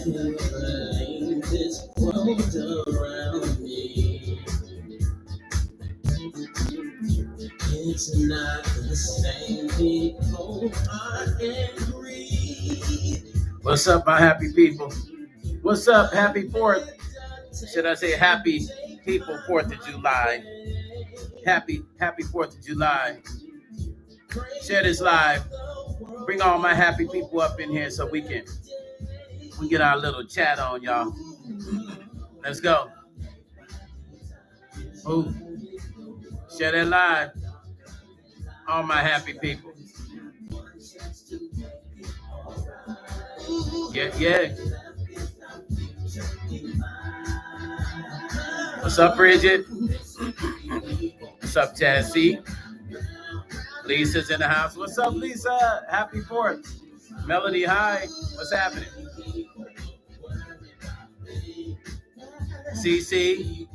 this world around me. It's not the same. People are angry. What's up, my happy people? What's up? Happy 4th. Should I say happy people 4th of July? Happy 4th of July. Share this live. Bring all my happy people up in here so we can get our little chat on, y'all. Let's go. Ooh. Share that live. All my happy people. Yeah. What's up, Bridget? What's up, Cassie? Lisa's in the house. What's up, Lisa? Happy 4th. Melody, hi. What's happening? CC.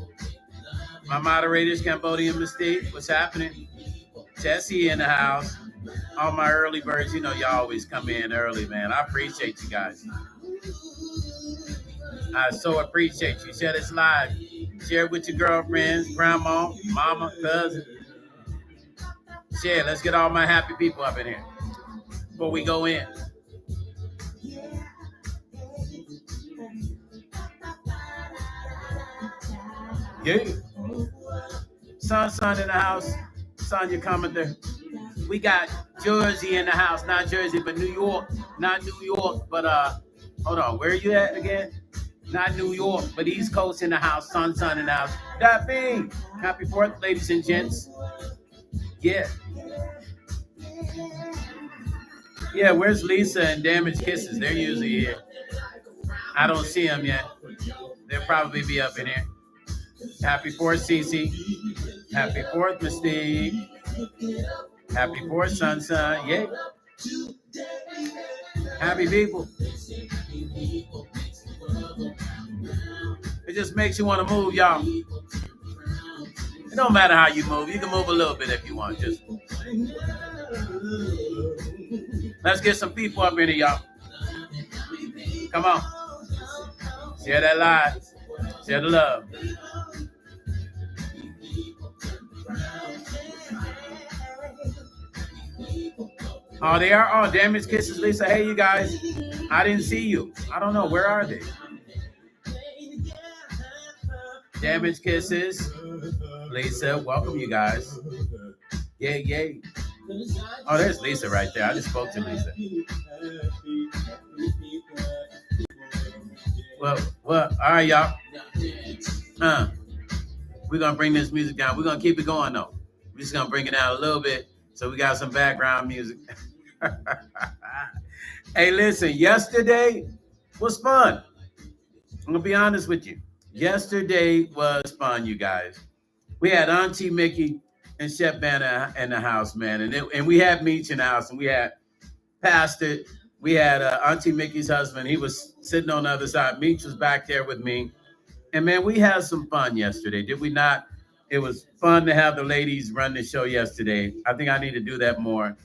My moderators, Cambodian Mystique. What's happening? Jesse in the house. All my early birds, you know y'all always come in early, man. I appreciate you guys. I so appreciate you. Share this live. Share it with your girlfriends, grandma, mama, cousin. Share. Let's get all my happy people up in here before we go in. Yeah. Son in the house. Sonya Commenter. We got Jersey in the house. Not Jersey, but New York. Not New York, but hold on. Where are you at again? Not New York, but East Coast in the house. Son in the house. That being. Happy 4th, ladies and gents. Yeah. Yeah, where's Lisa and Damaged Kisses? They're usually here. I don't see them yet. They'll probably be up in here. Happy 4th, Cece. Happy 4th, Mystique. Happy 4th, Sunshine. Yeah. Happy people. It just makes you want to move, y'all. It don't matter how you move. You can move a little bit if you want. Just let's get some people up in here, y'all. Come on. Share that live. Share the love. Oh, they are. Oh, Damaged Kisses, Lisa. Hey, you guys. I didn't see you. I don't know. Where are they? Damaged Kisses. Lisa, welcome, you guys. Yay. Oh, there's Lisa right there. I just spoke to Lisa. Well, all right, y'all. We're going to bring this music down. We're going to keep it going, though. We're just going to bring it down a little bit so we got some background music. Hey, listen, yesterday was fun. I'm going to be honest with you. Yesterday was fun, you guys. We had Auntie Mickey and Chef Banner in the house, man. And we had Meech in the house, and we had Pastor. We had Auntie Mickey's husband. He was sitting on the other side. Meech was back there with me. And, man, we had some fun yesterday, did we not? It was fun to have the ladies run the show yesterday. I think I need to do that more.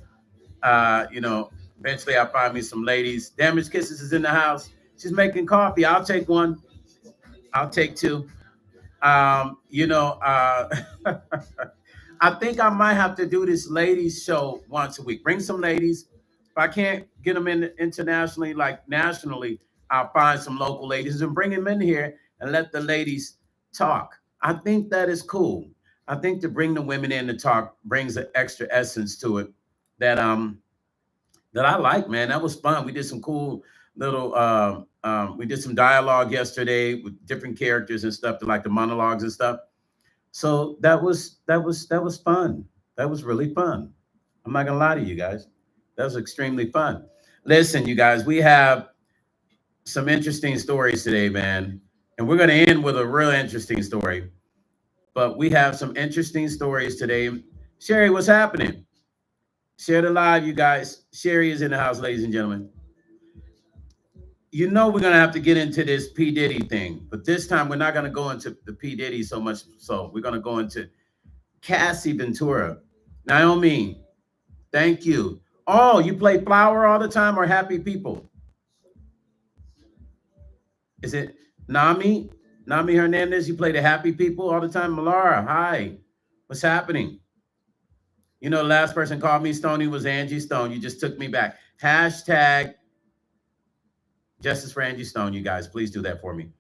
Eventually I'll find me some ladies. Damaged Kisses is in the house. She's making coffee. I'll take one. I'll take two. I think I might have to do this ladies show once a week. Bring some ladies. If I can't get them in internationally, like nationally, I'll find some local ladies and bring them in here and let the ladies talk. I think that is cool. I think to bring the women in to talk brings an extra essence to it that I like, man. That was fun. We did some cool little we did some dialogue yesterday with different characters and stuff, like the monologues and stuff. So that was fun. That was really fun. I'm not gonna lie to you guys. That was extremely fun. Listen, you guys, we have some interesting stories today, man. And we're gonna end with a real interesting story. But we have some interesting stories today. Sherry, what's happening? Share the live, you guys. Sherry is in the house, ladies and gentlemen. You know we're going to have to get into this P. Diddy thing. But this time, we're not going to go into the P. Diddy so much. So we're going to go into Cassie Ventura. Naomi, thank you. Oh, you play Flower all the time or Happy People? Is it Nami? Nami Hernandez, you play the happy people all the time. Malara, hi. What's happening? You know, the last person called me Stony was Angie Stone. You just took me back. Hashtag Justice for Angie Stone, you guys. Please do that for me.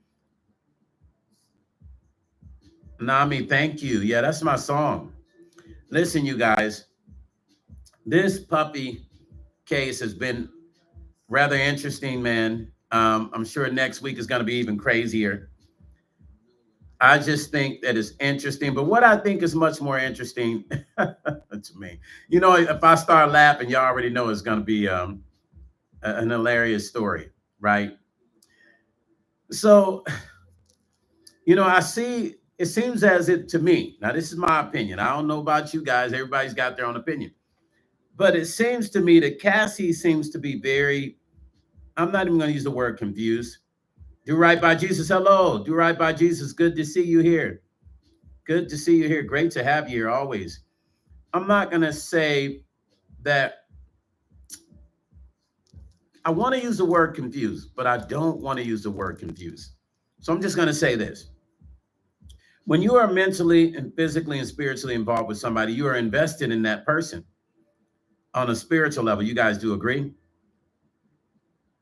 Nami, thank you. Yeah, that's my song. Listen, you guys, this puppy case has been rather interesting, man. I'm sure next week is going to be even crazier. I just think that it's interesting. But what I think is much more interesting to me, you know, if I start laughing, you already know it's going to be an hilarious story, right? So, you know, I see it seems as if to me, now this is my opinion. I don't know about you guys. Everybody's got their own opinion. But it seems to me that Cassie seems to be very, I'm not even going to use the word confused. Do right by Jesus. Hello. Do right by Jesus. Good to see you here. Good to see you here. Great to have you here always. I'm not going to say that I want to use the word confused, but I don't want to use the word confused. So I'm just going to say this. When you are mentally and physically and spiritually involved with somebody, you are invested in that person on a spiritual level. You guys do agree?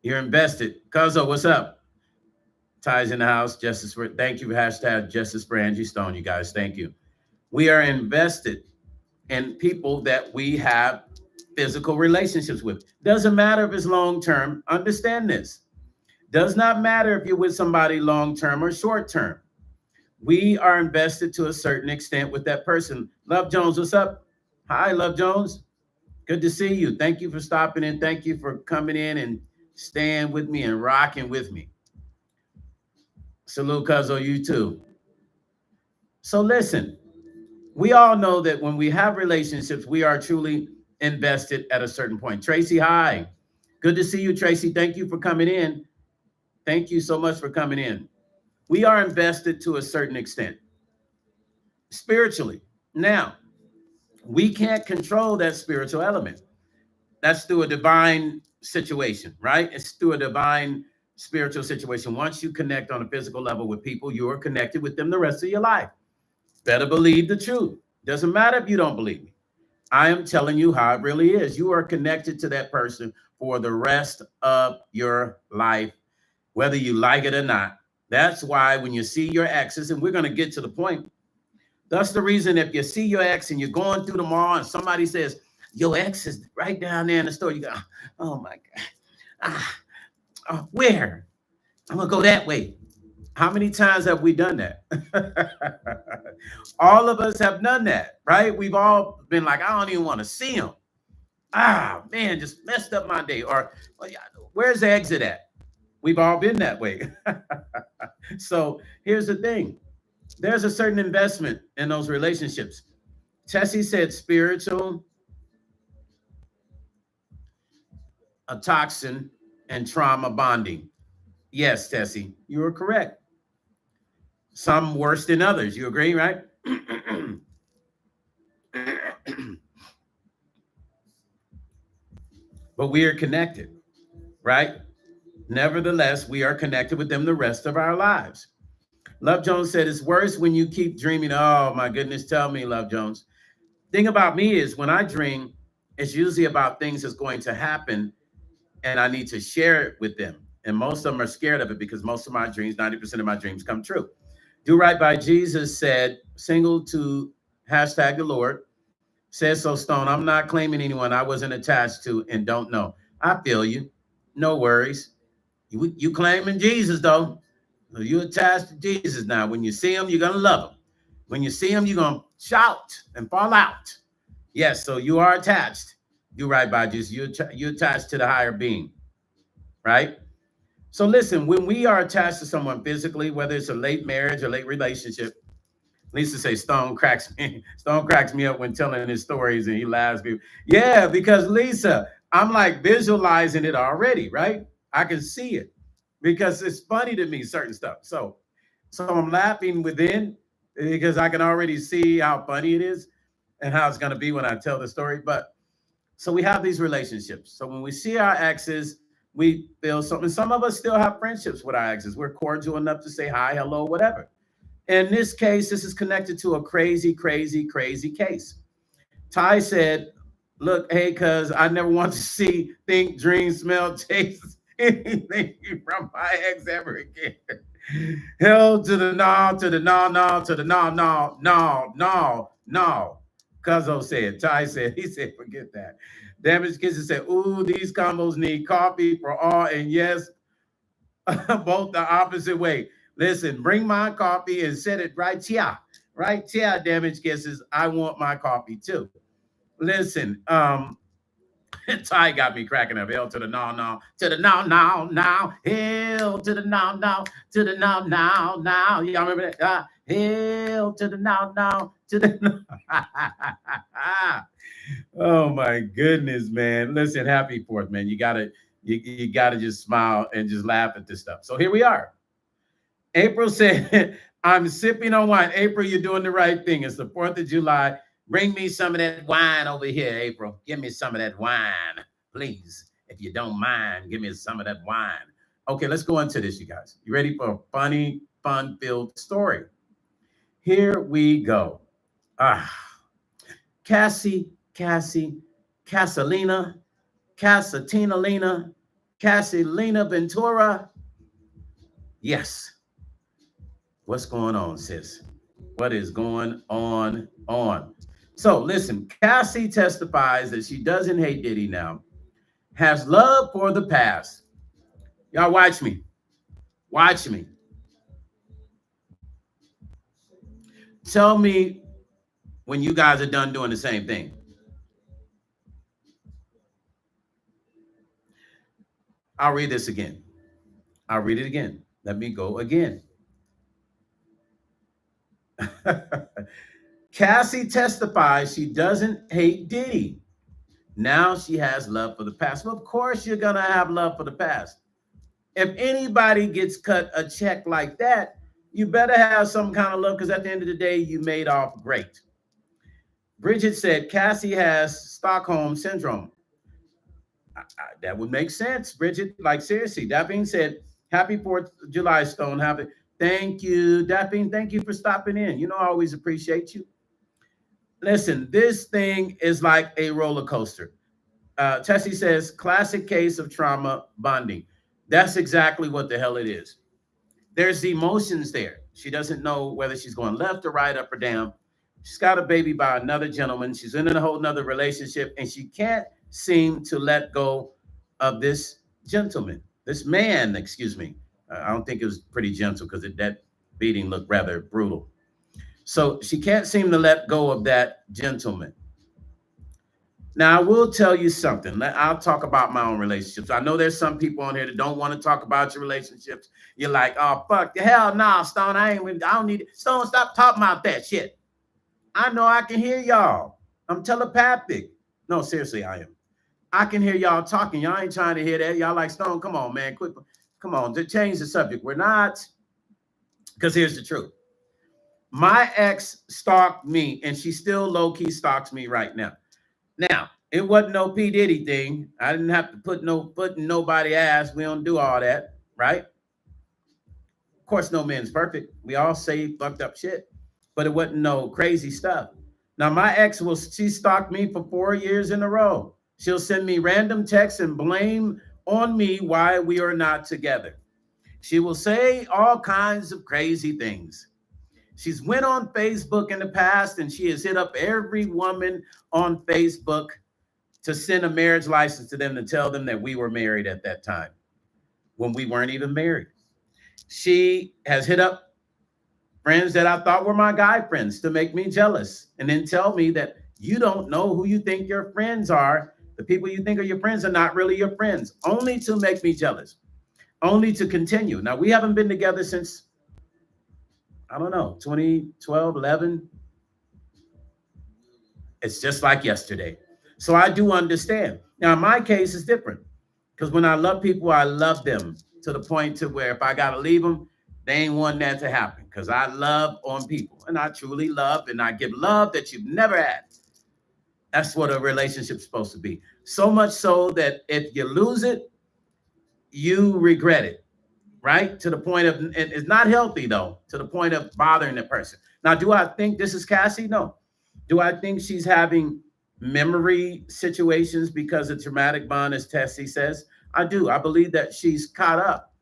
You're invested. Cuzzo, what's up? Ties in the house. Justice for, thank you. Hashtag Justice for Angie Stone, you guys. Thank you. We are invested in people that we have physical relationships with. Doesn't matter if it's long term. Understand this. Does not matter if you're with somebody long term or short term. We are invested to a certain extent with that person. Love Jones, what's up? Hi, Love Jones. Good to see you. Thank you for stopping in. Thank you for coming in and staying with me and rocking with me. Salute, Cuzzo, you too. So listen, we all know that when we have relationships, we are truly invested at a certain point. Tracy, hi. Good to see you, Tracy. Thank you for coming in. Thank you so much for coming in. We are invested to a certain extent spiritually. Now, we can't control that spiritual element. That's through a divine situation, right? It's through a divine spiritual situation. Once you connect on a physical level with people, you are connected with them the rest of your life. Better believe the truth. Doesn't matter if you don't believe me. I am telling you how it really is. You are connected to that person for the rest of your life, whether you like it or not. That's why when you see your exes, and we're going to get to the point, that's the reason if you see your ex and you're going through the mall and somebody says, your ex is right down there in the store, you go, oh my God. Where? I'm going to go that way. How many times have we done that? All of us have done that, right? We've all been like, I don't even want to see him. Ah, man, just messed up my day. Or well, where's the exit at? We've all been that way. So here's the thing. There's a certain investment in those relationships. Tessie said spiritual, a toxin, and trauma bonding. Yes, Tessie, you are correct. Some worse than others. You agree, right? But we are connected, right? Nevertheless, we are connected with them the rest of our lives. Love Jones said it's worse when you keep dreaming. Oh my goodness, tell me, Love Jones. Thing about me is when I dream, it's usually about things that's going to happen and I need to share it with them. And most of them are scared of it because most of my dreams, 90% of my dreams come true. Do Right by Jesus said, single to hashtag the Lord, says so Stone. I'm not claiming anyone I wasn't attached to and don't know. I feel you. No worries. You claiming Jesus though. So you attached to Jesus now. When you see him, you're gonna love him. When you see him, you're gonna shout and fall out. Yes, so you are attached. Do right by Jesus. You're attached to the higher being, right? So listen, when we are attached to someone physically, whether it's a late marriage or late relationship, Lisa say Stone cracks me. Stone cracks me up when telling his stories, and he laughs. Yeah, because Lisa, I'm like visualizing it already, right? I can see it because it's funny to me certain stuff. So I'm laughing within because I can already see how funny it is and how it's going to be when I tell the story. But so we have these relationships. So when we see our exes, we feel something. Some of us still have friendships with our exes. We're cordial enough to say hi, hello, whatever. In this case, this is connected to a crazy, crazy, crazy case. Ty said, look, hey, cuz I never want to see, think, dream, smell, taste anything from my ex ever again. Hell to the no, to the no, no, to the no, no, no, no, no. Cuzzo said, Ty said, he said, forget that. Damaged Kisses said, ooh, these combos need coffee for all. And yes, both the opposite way. Listen, bring my coffee and set it right here. Right here, Damaged Kisses. I want my coffee too. Listen, Ty got me cracking up. Hell to the no, no, to the no, no, no. Hell to the no, no, to the no, no, no. Y'all remember that? Hell to the no, no, to the no. Oh my goodness, man. Listen, happy fourth, man. You gotta just smile and just laugh at this stuff. So here we are. April said, I'm sipping on wine. April, you're doing the right thing. It's the 4th of July. Bring me some of that wine over here, April. Give me some of that wine, please. If you don't mind, give me some of that wine. Okay, let's go into this, you guys. You ready for a funny, fun-filled story? Here we go. Cassie, Cassalina, Cassatina, Cassilina Ventura. Yes. What's going on, sis? What is going on? So listen, Cassie testifies that she doesn't hate Diddy now, has love for the past. Y'all watch me. Watch me. Tell me when you guys are done doing the same thing. I'll read this again. I'll read it again. Let me go again. Cassie testifies she doesn't hate Diddy. Now she has love for the past. Well, of course, you're going to have love for the past. If anybody gets cut a check like that, you better have some kind of love because at the end of the day, you made off great. Bridget said Cassie has Stockholm syndrome. That would make sense, Bridget. Like, seriously. That being said, happy 4th of July, Stone. Thank you. That being, thank you for stopping in. You know, I always appreciate you. Listen, this thing is like a roller coaster. Tessie says, classic case of trauma bonding. That's exactly what the hell it is. There's the emotions there. She doesn't know whether she's going left or right, up or down. She's got a baby by another gentleman. She's in a whole nother relationship, and she can't seem to let go of this gentleman, this man, excuse me. I don't think it was pretty gentle because that beating looked rather brutal. So she can't seem to let go of that gentleman. Now, I will tell you something. I'll talk about my own relationships. I know there's some people on here that don't want to talk about your relationships. You're like, oh, fuck the hell, nah, Stone. I don't need it. Stone, stop talking about that shit. I know I can hear y'all. I'm telepathic. No, seriously, I am. I can hear y'all talking. Y'all ain't trying to hear that. Y'all like, Stone, come on, man. Quit. Come on, to change the subject. We're not. Because here's the truth. My ex stalked me, and she still low-key stalks me right now. Now, it wasn't no P. Diddy thing. I didn't have to put no foot in nobody's ass. We don't do all that, right? Of course, no man's perfect. We all say fucked up shit, but it wasn't no crazy stuff. Now, my ex she stalked me for 4 years in a row. She'll send me random texts and blame on me why we are not together. She will say all kinds of crazy things. She's went on Facebook in the past and she has hit up every woman on Facebook to send a marriage license to them to tell them that we were married at that time when we weren't even married. She has hit up friends that I thought were my guy friends to make me jealous and then tell me that you don't know who you think your friends are. The people you think are your friends are not really your friends, only to make me jealous, only to continue. Now, we haven't been together since, I don't know, 2012, 11. It's just like yesterday. So I do understand. Now, my case is different because when I love people, I love them to the point to where if I got to leave them, they ain't want that to happen because I love on people and I truly love and I give love that you've never had. That's what a relationship's supposed to be. So much so that if you lose it, you regret it, right? To the point of, it's not healthy though, to the point of bothering the person. Now, do I think this is Cassie? No. Do I think she's having memory situations because of traumatic bond, as Tessie says? I do. I believe that she's caught up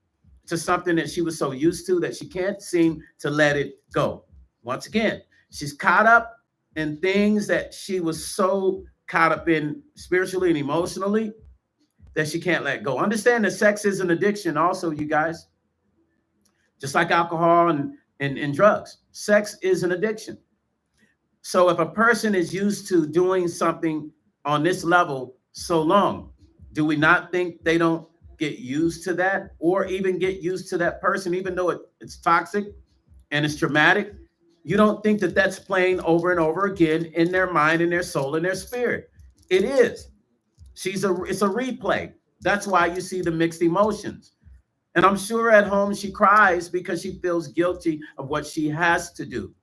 to something that she was so used to that she can't seem to let it go. Once again, she's caught up in things that she was so caught up in spiritually and emotionally that she can't let go. Understand that sex is an addiction, also, you guys, just like alcohol and drugs. Sex is an addiction. So if a person is used to doing something on this level so long, do we not think they don't get used to that, or even get used to that person, even though it's toxic and it's traumatic? You don't think that that's playing over and over again in their mind, in their soul, in their spirit? It is. It's a replay. That's why you see the mixed emotions. And I'm sure at home she cries because she feels guilty of what she has to do.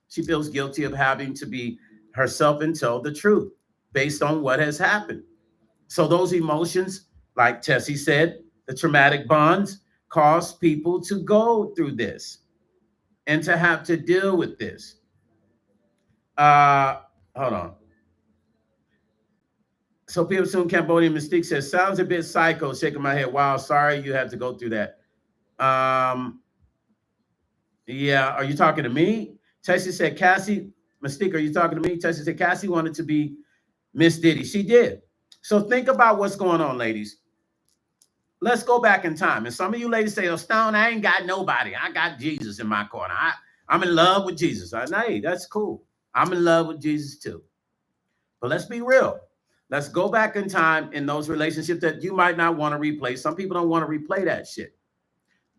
She feels guilty of having to be herself and tell the truth based on what has happened. So those emotions, like Tessie said, the traumatic bonds cause people to go through this and to have to deal with this. Hold on. So people soon Cambodian Mystique says, sounds a bit psycho, shaking my head. Wow, sorry you had to go through that. Yeah, are you talking to me? Tessie said, Cassie, Mystique, are you talking to me? Tessie said, Cassie wanted to be Miss Diddy. She did. So think about what's going on, ladies. Let's go back in time. And some of you ladies say, oh, Stone, I ain't got nobody. I got Jesus in my corner. I'm in love with Jesus. Hey, that's cool. I'm in love with Jesus too. But let's be real. Let's go back in time in those relationships that you might not want to replay. Some people don't want to replay that shit.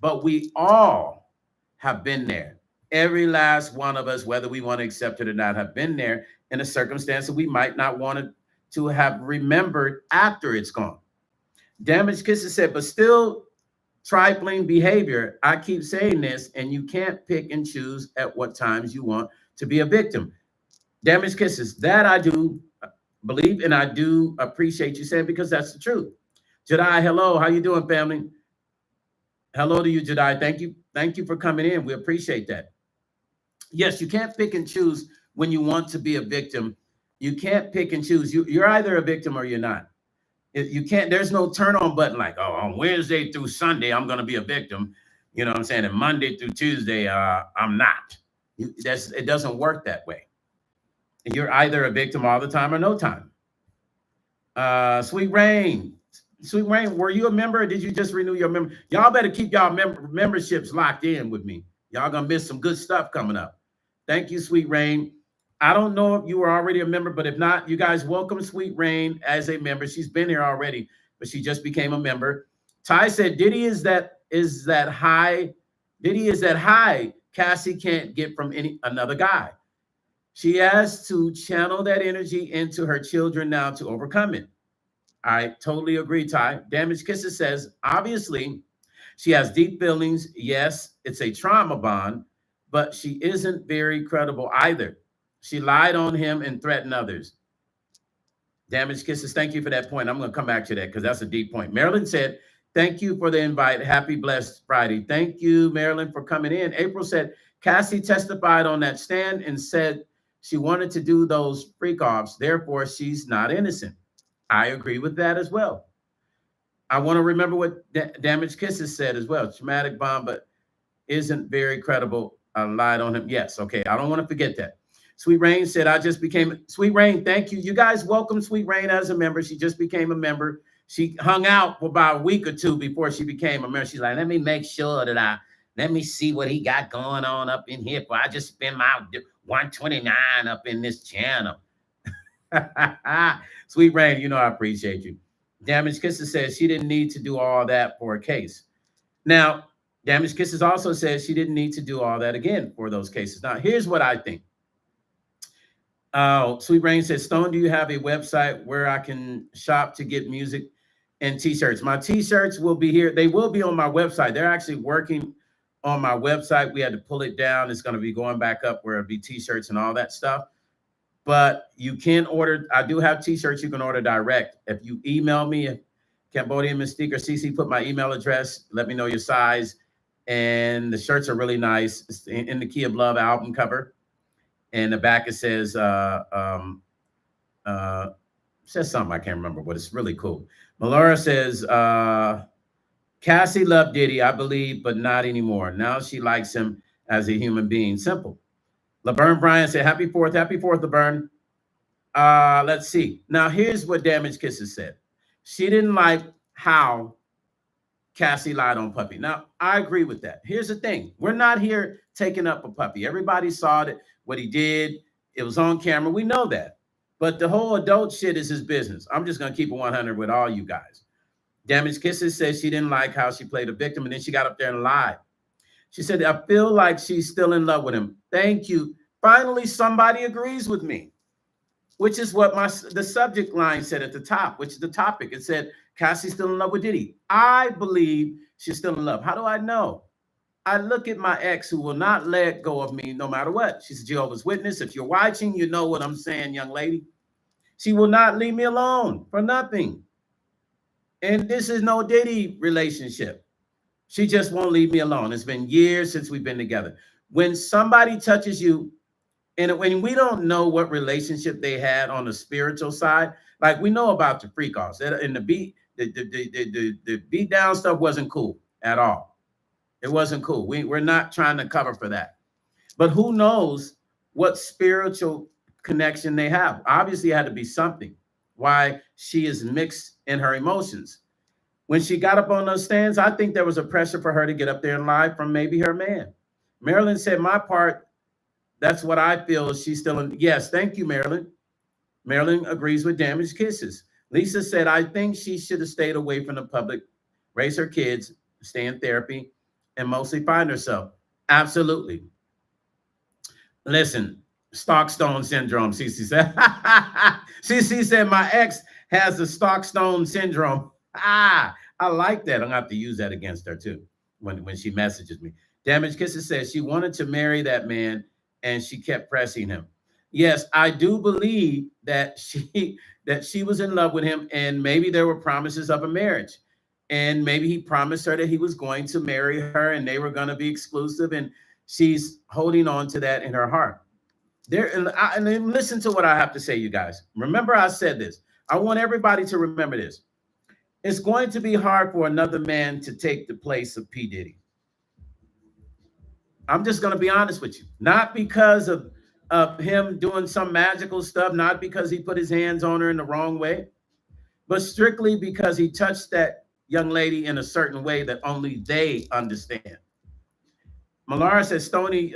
But we all have been there. Every last one of us, whether we want to accept it or not, have been there in a circumstance that we might not want to have remembered after it's gone. Damaged Kisses said, but still trifling behavior. I keep saying this, and you can't pick and choose at what times you want to be a victim. Damaged Kisses, that I do believe, and I do appreciate you saying, because that's the truth. Jedi, hello. How you doing, family? Hello to you, Jedi. Thank you. Thank you for coming in. We appreciate that. Yes, you can't pick and choose when you want to be a victim. You can't pick and choose. You're either a victim or you're not. You can't, there's no turn on button like, oh, on Wednesday through Sunday, I'm going to be a victim. You know what I'm saying? And Monday through Tuesday, I'm not. It doesn't work that way. You're either a victim all the time or no time. Sweet Rain, were you a member or did you just renew your member? Y'all better keep y'all memberships locked in with me. Y'all gonna miss some good stuff coming up. Thank you, Sweet Rain. I don't know if you were already a member, but if not, you guys welcome Sweet Rain as a member. She's been here already, but she just became a member. Ty said, Diddy is that high. Diddy is that high Cassie can't get from another guy. She has to channel that energy into her children now to overcome it. I totally agree, Ty. Damaged Kisses says, obviously, she has deep feelings. Yes, it's a trauma bond, but she isn't very credible either. She lied on him and threatened others. Damaged Kisses, thank you for that point. I'm going to come back to that because that's a deep point. Marilyn said, thank you for the invite. Happy blessed Friday. Thank you, Marilyn, for coming in. April said, Cassie testified on that stand and said she wanted to do those freak-offs. Therefore, she's not innocent. I agree with that as well. I want to remember what Damaged Kisses said as well. Traumatic bond, but isn't very credible. I lied on him. Yes, okay. I don't want to forget that. Sweet Rain said, I just became... Sweet Rain, thank you. You guys welcome Sweet Rain as a member. She just became a member. She hung out for about a week or two before she became a member. She's like, let me make sure that let me see what he got going on up in here. For I just spent my 129 up in this channel. Sweet Rain, you know I appreciate you. Damaged Kisses says she didn't need to do all that for a case. Now, Damaged Kisses also says she didn't need to do all that again for those cases. Now, here's what I think. Sweet Rain says, Stone, do you have a website where I can shop to get music and t-shirts? My t-shirts will be here. They will be on my website. They're actually working on my website. We had to pull it down. It's going to be going back up where it'll be t-shirts and all that stuff. But you can order. I do have t-shirts you can order direct. If you email me, if Cambodian Mystique or CC put my email address. Let me know your size. And the shirts are really nice. It's in the Key of Love album cover. And the back it uh, says something I can't remember, but it's really cool. Melora says, Cassie loved Diddy, I believe, but not anymore. Now she likes him as a human being. Simple. Laverne Bryan said, Happy 4th. Happy 4th, Laverne. Let's see. Now, here's what Damage Kisses said. She didn't like how Cassie lied on Puppy. Now, I agree with that. Here's the thing. We're not here taking up a Puppy. Everybody saw it, what he did. It was on camera. We know that. But the whole adult shit is his business. I'm just going to keep it 100 with all you guys. Damage Kisses says she didn't like how she played a victim, and then she got up there and lied. She said, I feel like she's still in love with him. Thank you. Finally, somebody agrees with me, which is what the subject line said at the top, which is the topic. It said, Cassie's still in love with Diddy. I believe she's still in love. How do I know? I look at my ex who will not let go of me no matter what. She's a Jehovah's Witness. If you're watching, you know what I'm saying, young lady. She will not leave me alone for nothing. And this is no Diddy relationship. She just won't leave me alone. It's been years since we've been together. When somebody touches you, and when we don't know what relationship they had on the spiritual side, like we know about the freak offs, and the beat down stuff wasn't cool at all. It wasn't cool. We're not trying to cover for that. But who knows what spiritual connection they have? Obviously, it had to be something. Why she is mixed in her emotions. When she got up on those stands, I think there was a pressure for her to get up there and lie from maybe her man. Marilyn said, my part, that's what I feel. She's still in. Yes, thank you, Marilyn. Marilyn agrees with Damaged Kisses. Lisa said, I think she should have stayed away from the public, raise her kids, stay in therapy, and mostly find herself. Absolutely. Listen, Stockstone syndrome, Cece said. Cece said, my ex has the Stockstone syndrome. I like that. I'm going to have to use that against her, too, when she messages me. Damaged Kisses says she wanted to marry that man, and she kept pressing him. Yes, I do believe that she was in love with him, and maybe there were promises of a marriage. And maybe he promised her that he was going to marry her, and they were going to be exclusive, and she's holding on to that in her heart. And then listen to what I have to say, you guys. Remember, I said this. I want everybody to remember this. It's going to be hard for another man to take the place of P. Diddy. I'm just going to be honest with you. Not because of him doing some magical stuff, not because he put his hands on her in the wrong way, but strictly because he touched that young lady in a certain way that only they understand. Malara says, Stoney,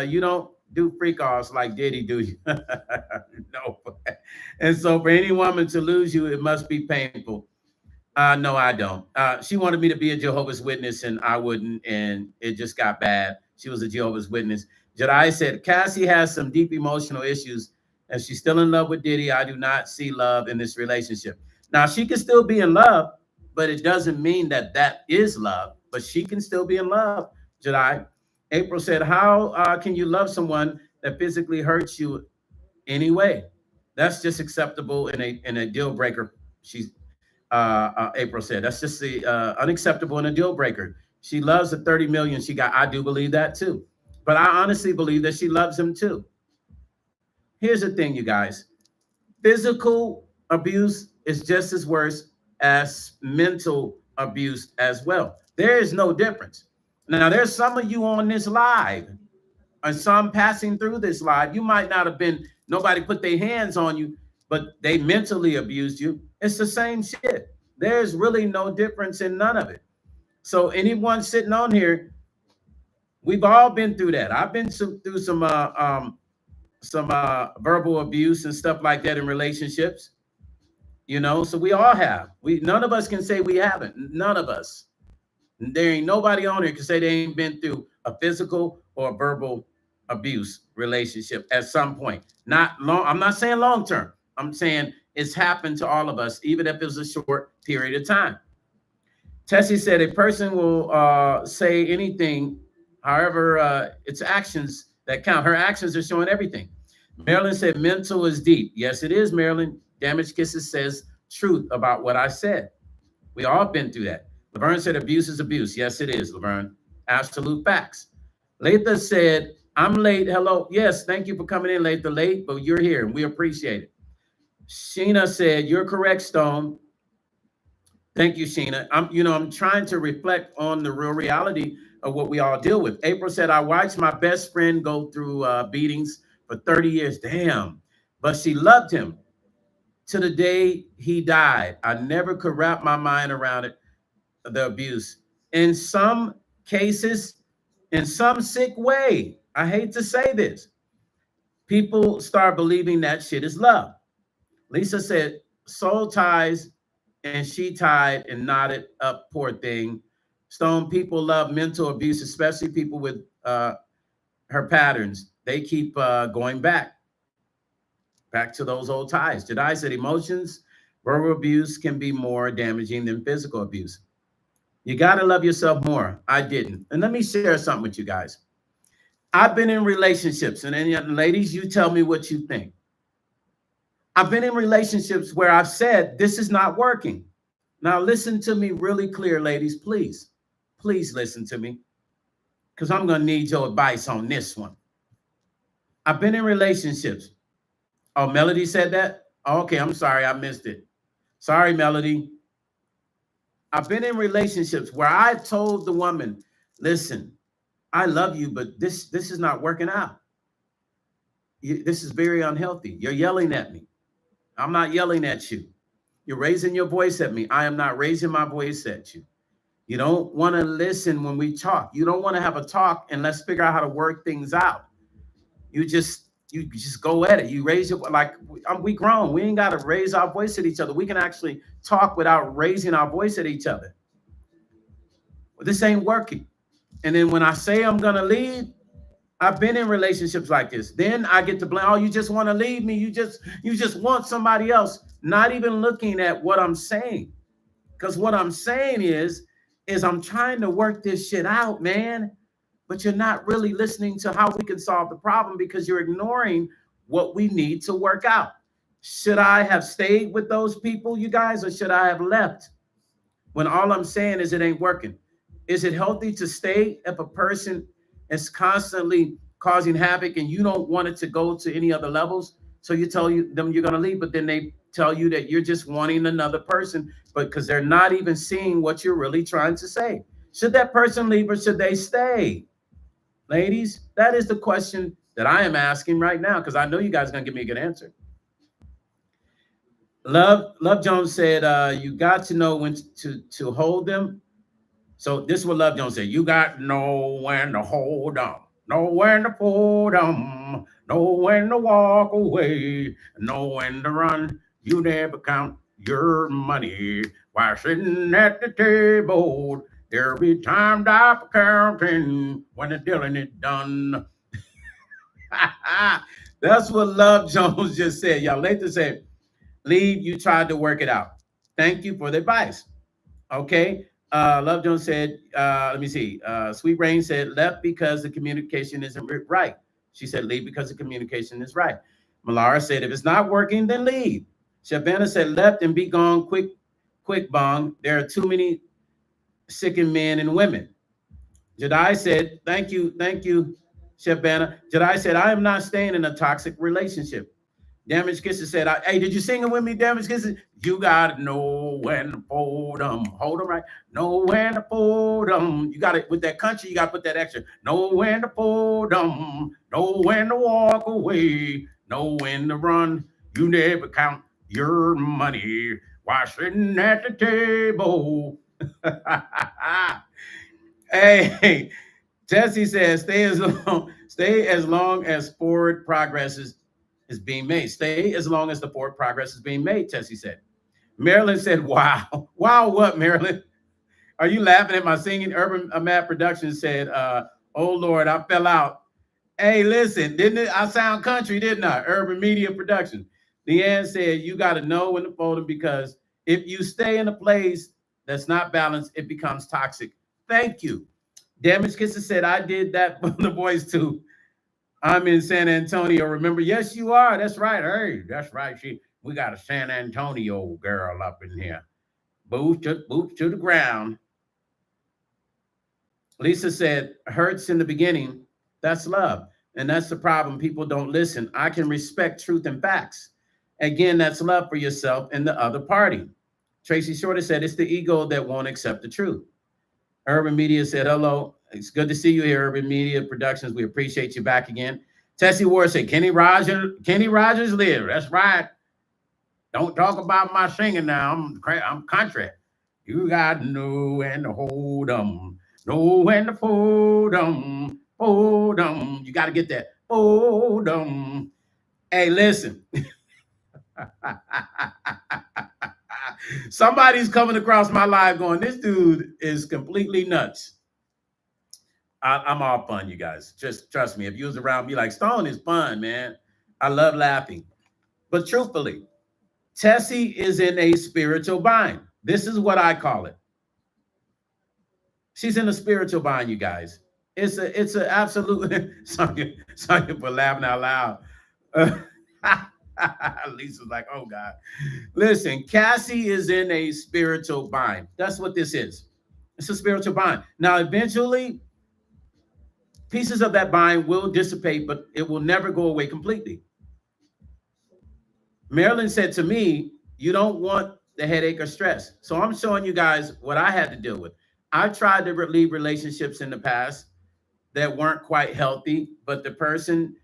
you don't do freak offs like Diddy, do you? No. And so for any woman to lose you, it must be painful. No, I don't. She wanted me to be a Jehovah's Witness, and I wouldn't, and it just got bad. She was a Jehovah's Witness. Jedi said, Cassie has some deep emotional issues, and she's still in love with Diddy. I do not see love in this relationship. Now, she can still be in love, but it doesn't mean that that is love, but she can still be in love, Jedi. April said, how can you love someone that physically hurts you anyway? That's just acceptable in a deal breaker. April said, that's just the unacceptable and a deal breaker. She loves the 30 million she got. I do believe that too. But I honestly believe that she loves him too. Here's the thing, you guys. Physical abuse is just as worse as mental abuse as well. There is no difference. Now, there's some of you on this live and some passing through this live. You might not have been, nobody put their hands on you, but they mentally abused you. It's the same shit. There's really no difference in none of it. So anyone sitting on here, we've all been through that. I've been through some verbal abuse and stuff like that in relationships. You know, so we all have. None of us can say we haven't. None of us. There ain't nobody on here can say they ain't been through a physical or verbal abuse relationship at some point. Not long. I'm not saying long term. I'm saying it's happened to all of us, even if it was a short period of time. Tessie said a person will say anything, however, it's actions that count. Her actions are showing everything. Marilyn said mental is deep. Yes, it is, Marilyn. Damaged Kisses says truth about what I said. We all been through that. Laverne said abuse is abuse. Yes, it is, Laverne. Absolute facts. Latha said, I'm late. Hello. Yes, thank you for coming in, Latha. Late, but you're here and we appreciate it. Sheena said, you're correct, Stone. Thank you, Sheena. I'm trying to reflect on the real reality of what we all deal with. April said, I watched my best friend go through beatings for 30 years. Damn. But she loved him to the day he died. I never could wrap my mind around it, the abuse. In some cases, in some sick way, I hate to say this, people start believing that shit is love. Lisa said, soul ties, and she tied and knotted up, poor thing. Stone, people love mental abuse, especially people with her patterns. They keep going back to those old ties. Jedi said, emotions, verbal abuse can be more damaging than physical abuse. You got to love yourself more. I didn't. And let me share something with you guys. I've been in relationships, and then ladies, you tell me what you think. I've been in relationships where I've said, this is not working. Now, listen to me really clear, ladies, please. Please listen to me, because I'm going to need your advice on this one. I've been in relationships. Oh, Melody said that? Okay, I'm sorry. I missed it. Sorry, Melody. I've been in relationships where I told the woman, listen, I love you, but this is not working out. This is very unhealthy. You're yelling at me. I'm not yelling at you. You're raising your voice at me. I am not raising my voice at you. You don't want to listen when we talk. You don't want to have a talk and let's figure out how to work things out. You just go at it. You raise your, like, we grown. We ain't got to raise our voice at each other. We can actually talk without raising our voice at each other. This ain't working. And then when I say I'm going to leave, I've been in relationships like this. Then I get to blame. Oh, you just want to leave me. You just want somebody else. Not even looking at what I'm saying. Because what I'm saying is I'm trying to work this shit out, man. But you're not really listening to how we can solve the problem because you're ignoring what we need to work out. Should I have stayed with those people, you guys, or should I have left? When all I'm saying is it ain't working. Is it healthy to stay if a person is constantly causing havoc and you don't want it to go to any other levels? So you tell them you're going to leave, but then they tell you that you're just wanting another person, but because they're not even seeing what you're really trying to say. Should that person leave or should they stay? Ladies, that is the question that I am asking right now because I know you guys are going to give me a good answer. Love Jones said, you got to know when to hold them. So this is what Love Jones said. You got to know when to hold them, know when to pull them, know when to walk away, know when to run. You never count your money while sitting at the table. There'll be time to counting when the dealing is done. That's what Love Jones just said. Y'all later said, leave, you tried to work it out. Thank you for the advice. Okay. Love Jones said, let me see. Sweet Rain said, left because the communication isn't right. She said, leave because the communication is right. Malara said, if it's not working, then leave. Shabana said, left and be gone quick bong. There are too many sickened men and women. Jedi said, thank you, Shabana. Jedi said, I am not staying in a toxic relationship. Damage Kisses said, hey, did you sing it with me, Damage Kisses? You got to know when to fold them. Hold them right. Know when to fold them. You got it with that country, you got to put that extra. Know when to fold them. Know when to walk away. Know when to run. You never count your money while sitting at the table. Hey, Jesse says, stay as long as forward progress is being made. Stay as long as the forward progress is being made, Tessie said. Marilyn said, wow. Wow, what, Marilyn? Are you laughing at my singing? Urban Mad Productions said, oh, Lord, I fell out. Hey, listen, didn't it? I sound country, didn't I? Urban Media Productions. Leanne said, you got to know when to fold them because if you stay in a place that's not balanced, it becomes toxic. Thank you. Damage Kisser said, I did that for the boys too. I'm in San Antonio. Remember? Yes, you are. That's right. Hey, that's right. We got a San Antonio girl up in here. Boot to the ground. Lisa said, hurts in the beginning. That's love. And that's the problem. People don't listen. I can respect truth and facts. Again, that's love for yourself and the other party. Tracy Shorter said, it's the ego that won't accept the truth. Urban Media said, hello. It's good to see you here, Urban Media Productions. We appreciate you back again. Tessie Ward said, Kenny Rogers live. That's right. Don't talk about my singing now. I'm country. You got to know when to hold 'em. Know when to fold 'em. Fold 'em. You got to get that. Fold 'em. Hey, listen. Somebody's coming across my live going, this dude is completely nuts. I'm all fun, you guys. Just trust me. If you was around me, like, Stone is fun, man. I love laughing. But truthfully, Tessie is in a spiritual bind. This is what I call it. She's in a spiritual bind, you guys. It's a absolute sorry for laughing out loud. Lisa's like, oh God. Listen, Cassie is in a spiritual bind. That's what this is. It's a spiritual bind. Now, eventually, pieces of that bind will dissipate, but it will never go away completely. Marilyn said to me, you don't want the headache or stress. So I'm showing you guys what I had to deal with. I tried to leave relationships in the past that weren't quite healthy, but the person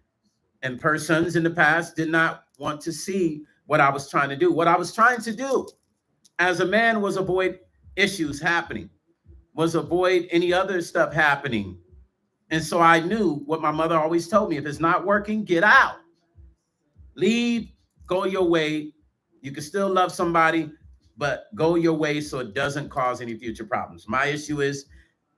and persons in the past did not want to see what I was trying to do. What I was trying to do as a man was avoid issues happening, was avoid any other stuff happening. And so I knew what my mother always told me, if it's not working, get out. Leave, go your way. You can still love somebody, but go your way so it doesn't cause any future problems. My issue is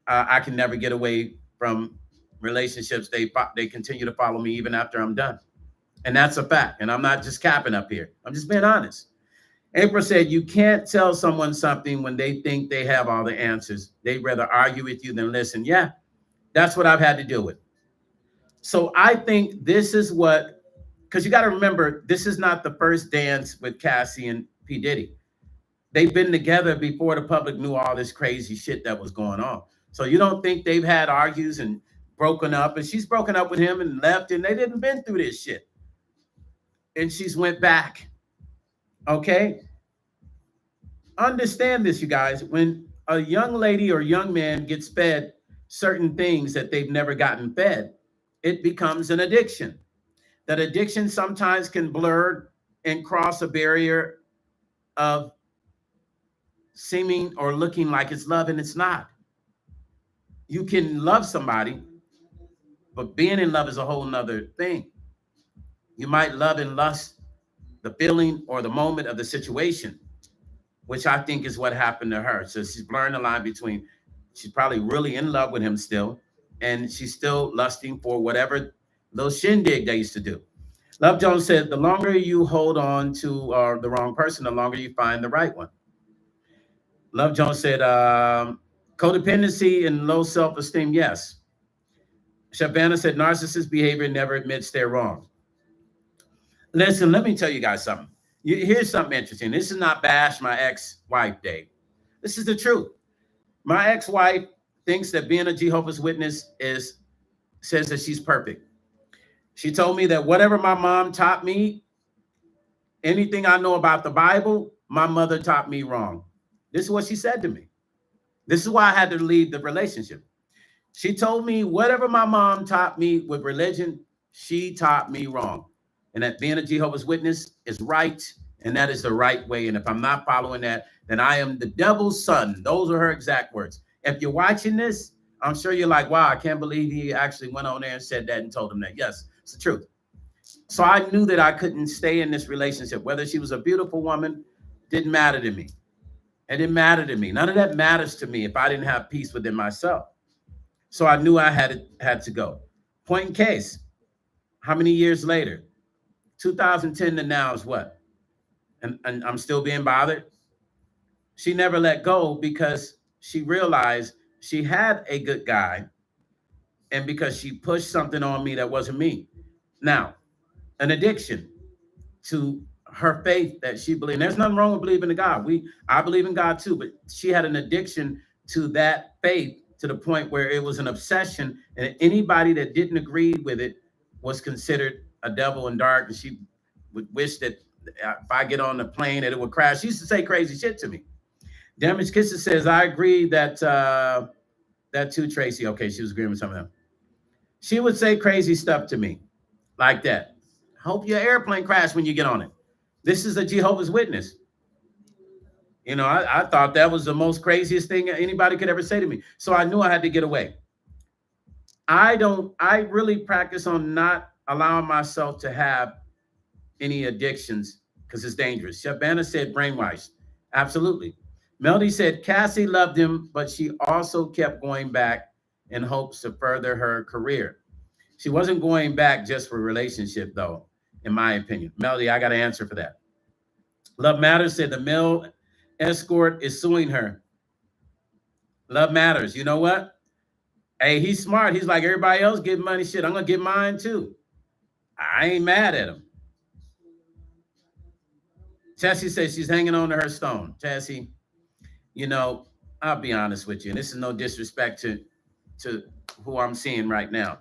I can never get away from relationships. They continue to follow me even after I'm done. And that's a fact. And I'm not just capping up here. I'm just being honest. April said, you can't tell someone something when they think they have all the answers. They'd rather argue with you than listen. Yeah, that's what I've had to deal with. So I think this is what, because you got to remember, this is not the first dance with Cassie and P. Diddy. They've been together before the public knew all this crazy shit that was going on. So you don't think they've had argues and broken up, and she's broken up with him and left, and they didn't been through this shit. And she's went back. Okay? Understand this, you guys. When a young lady or young man gets fed certain things that they've never gotten fed, it becomes an addiction. That addiction sometimes can blur and cross a barrier of seeming or looking like it's love, and it's not. You can love somebody, but being in love is a whole nother thing. You might love and lust the feeling or the moment of the situation, which I think is what happened to her. So she's blurring the line between, she's probably really in love with him still, and she's still lusting for whatever little shindig they used to do. Love Jones said, the longer you hold on to the wrong person, the longer you find the right one. Love Jones said, codependency and low self-esteem, yes. Shavana said, narcissist behavior never admits they're wrong. Listen, let me tell you guys something. Here's something interesting. This is not bash my ex-wife, Dave. This is the truth. My ex-wife thinks that being a Jehovah's Witness says that she's perfect. She told me that whatever my mom taught me, anything I know about the Bible, my mother taught me wrong. This is what she said to me. This is why I had to leave the relationship. She told me whatever my mom taught me with religion, she taught me wrong. And that being a Jehovah's Witness is right, and that is the right way. And if I'm not following that, then I am the devil's son. Those are her exact words. If you're watching this, I'm sure you're like, wow, I can't believe he actually went on there and said that and told him that. Yes, it's the truth. So I knew that I couldn't stay in this relationship. Whether she was a beautiful woman, didn't matter to me. It didn't matter to me. None of that matters to me if I didn't have peace within myself. So I knew I had to go. Point in case, how many years later? 2010 to now is what? And I'm still being bothered. She never let go because she realized she had a good guy, and because she pushed something on me that wasn't me. Now, an addiction to her faith that she believed. There's nothing wrong with believing in God. I believe in God too, but she had an addiction to that faith to the point where it was an obsession, and anybody that didn't agree with it was considered a devil and dark. And she would wish that if I get on the plane that it would crash. She used to say crazy shit to me. Damage Kisses says, I agree that that too, Tracy. Okay, she was agreeing with some of them. She would say crazy stuff to me like that. Hope your airplane crashed when you get on it. This is a Jehovah's Witness. You know, I thought that was the most craziest thing anybody could ever say to me. So I knew I had to get away. I really practice on not allowing myself to have any addictions because it's dangerous. Shabana said brainwashed. Absolutely. Melody said Cassie loved him, but she also kept going back in hopes to further her career. She wasn't going back just for a relationship, though, in my opinion. Melody, I got to answer for that. Love Matters said the male escort is suing her. Love Matters. You know what? Hey, he's smart. He's like everybody else getting money. Shit, I'm going to get mine too. I ain't mad at him. Cassie says she's hanging on to her stone. Cassie, you know, I'll be honest with you, and this is no disrespect to who I'm seeing right now.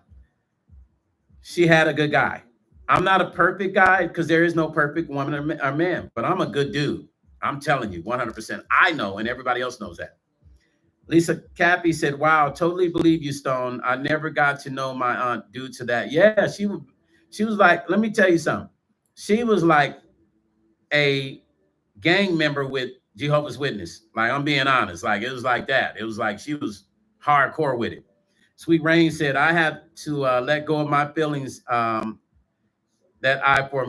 She had a good guy. I'm not a perfect guy because there is no perfect woman or man, but I'm a good dude. I'm telling you, 100%. I know, and everybody else knows that. Lisa Cappy said, wow, totally believe you, Stone. I never got to know my aunt due to that. Yeah, she was like, let me tell you something. She was like a gang member with Jehovah's Witness. Like, I'm being honest. Like, it was like that. It was like she was hardcore with it. Sweet Rain said, I had to let go of my feelings that for a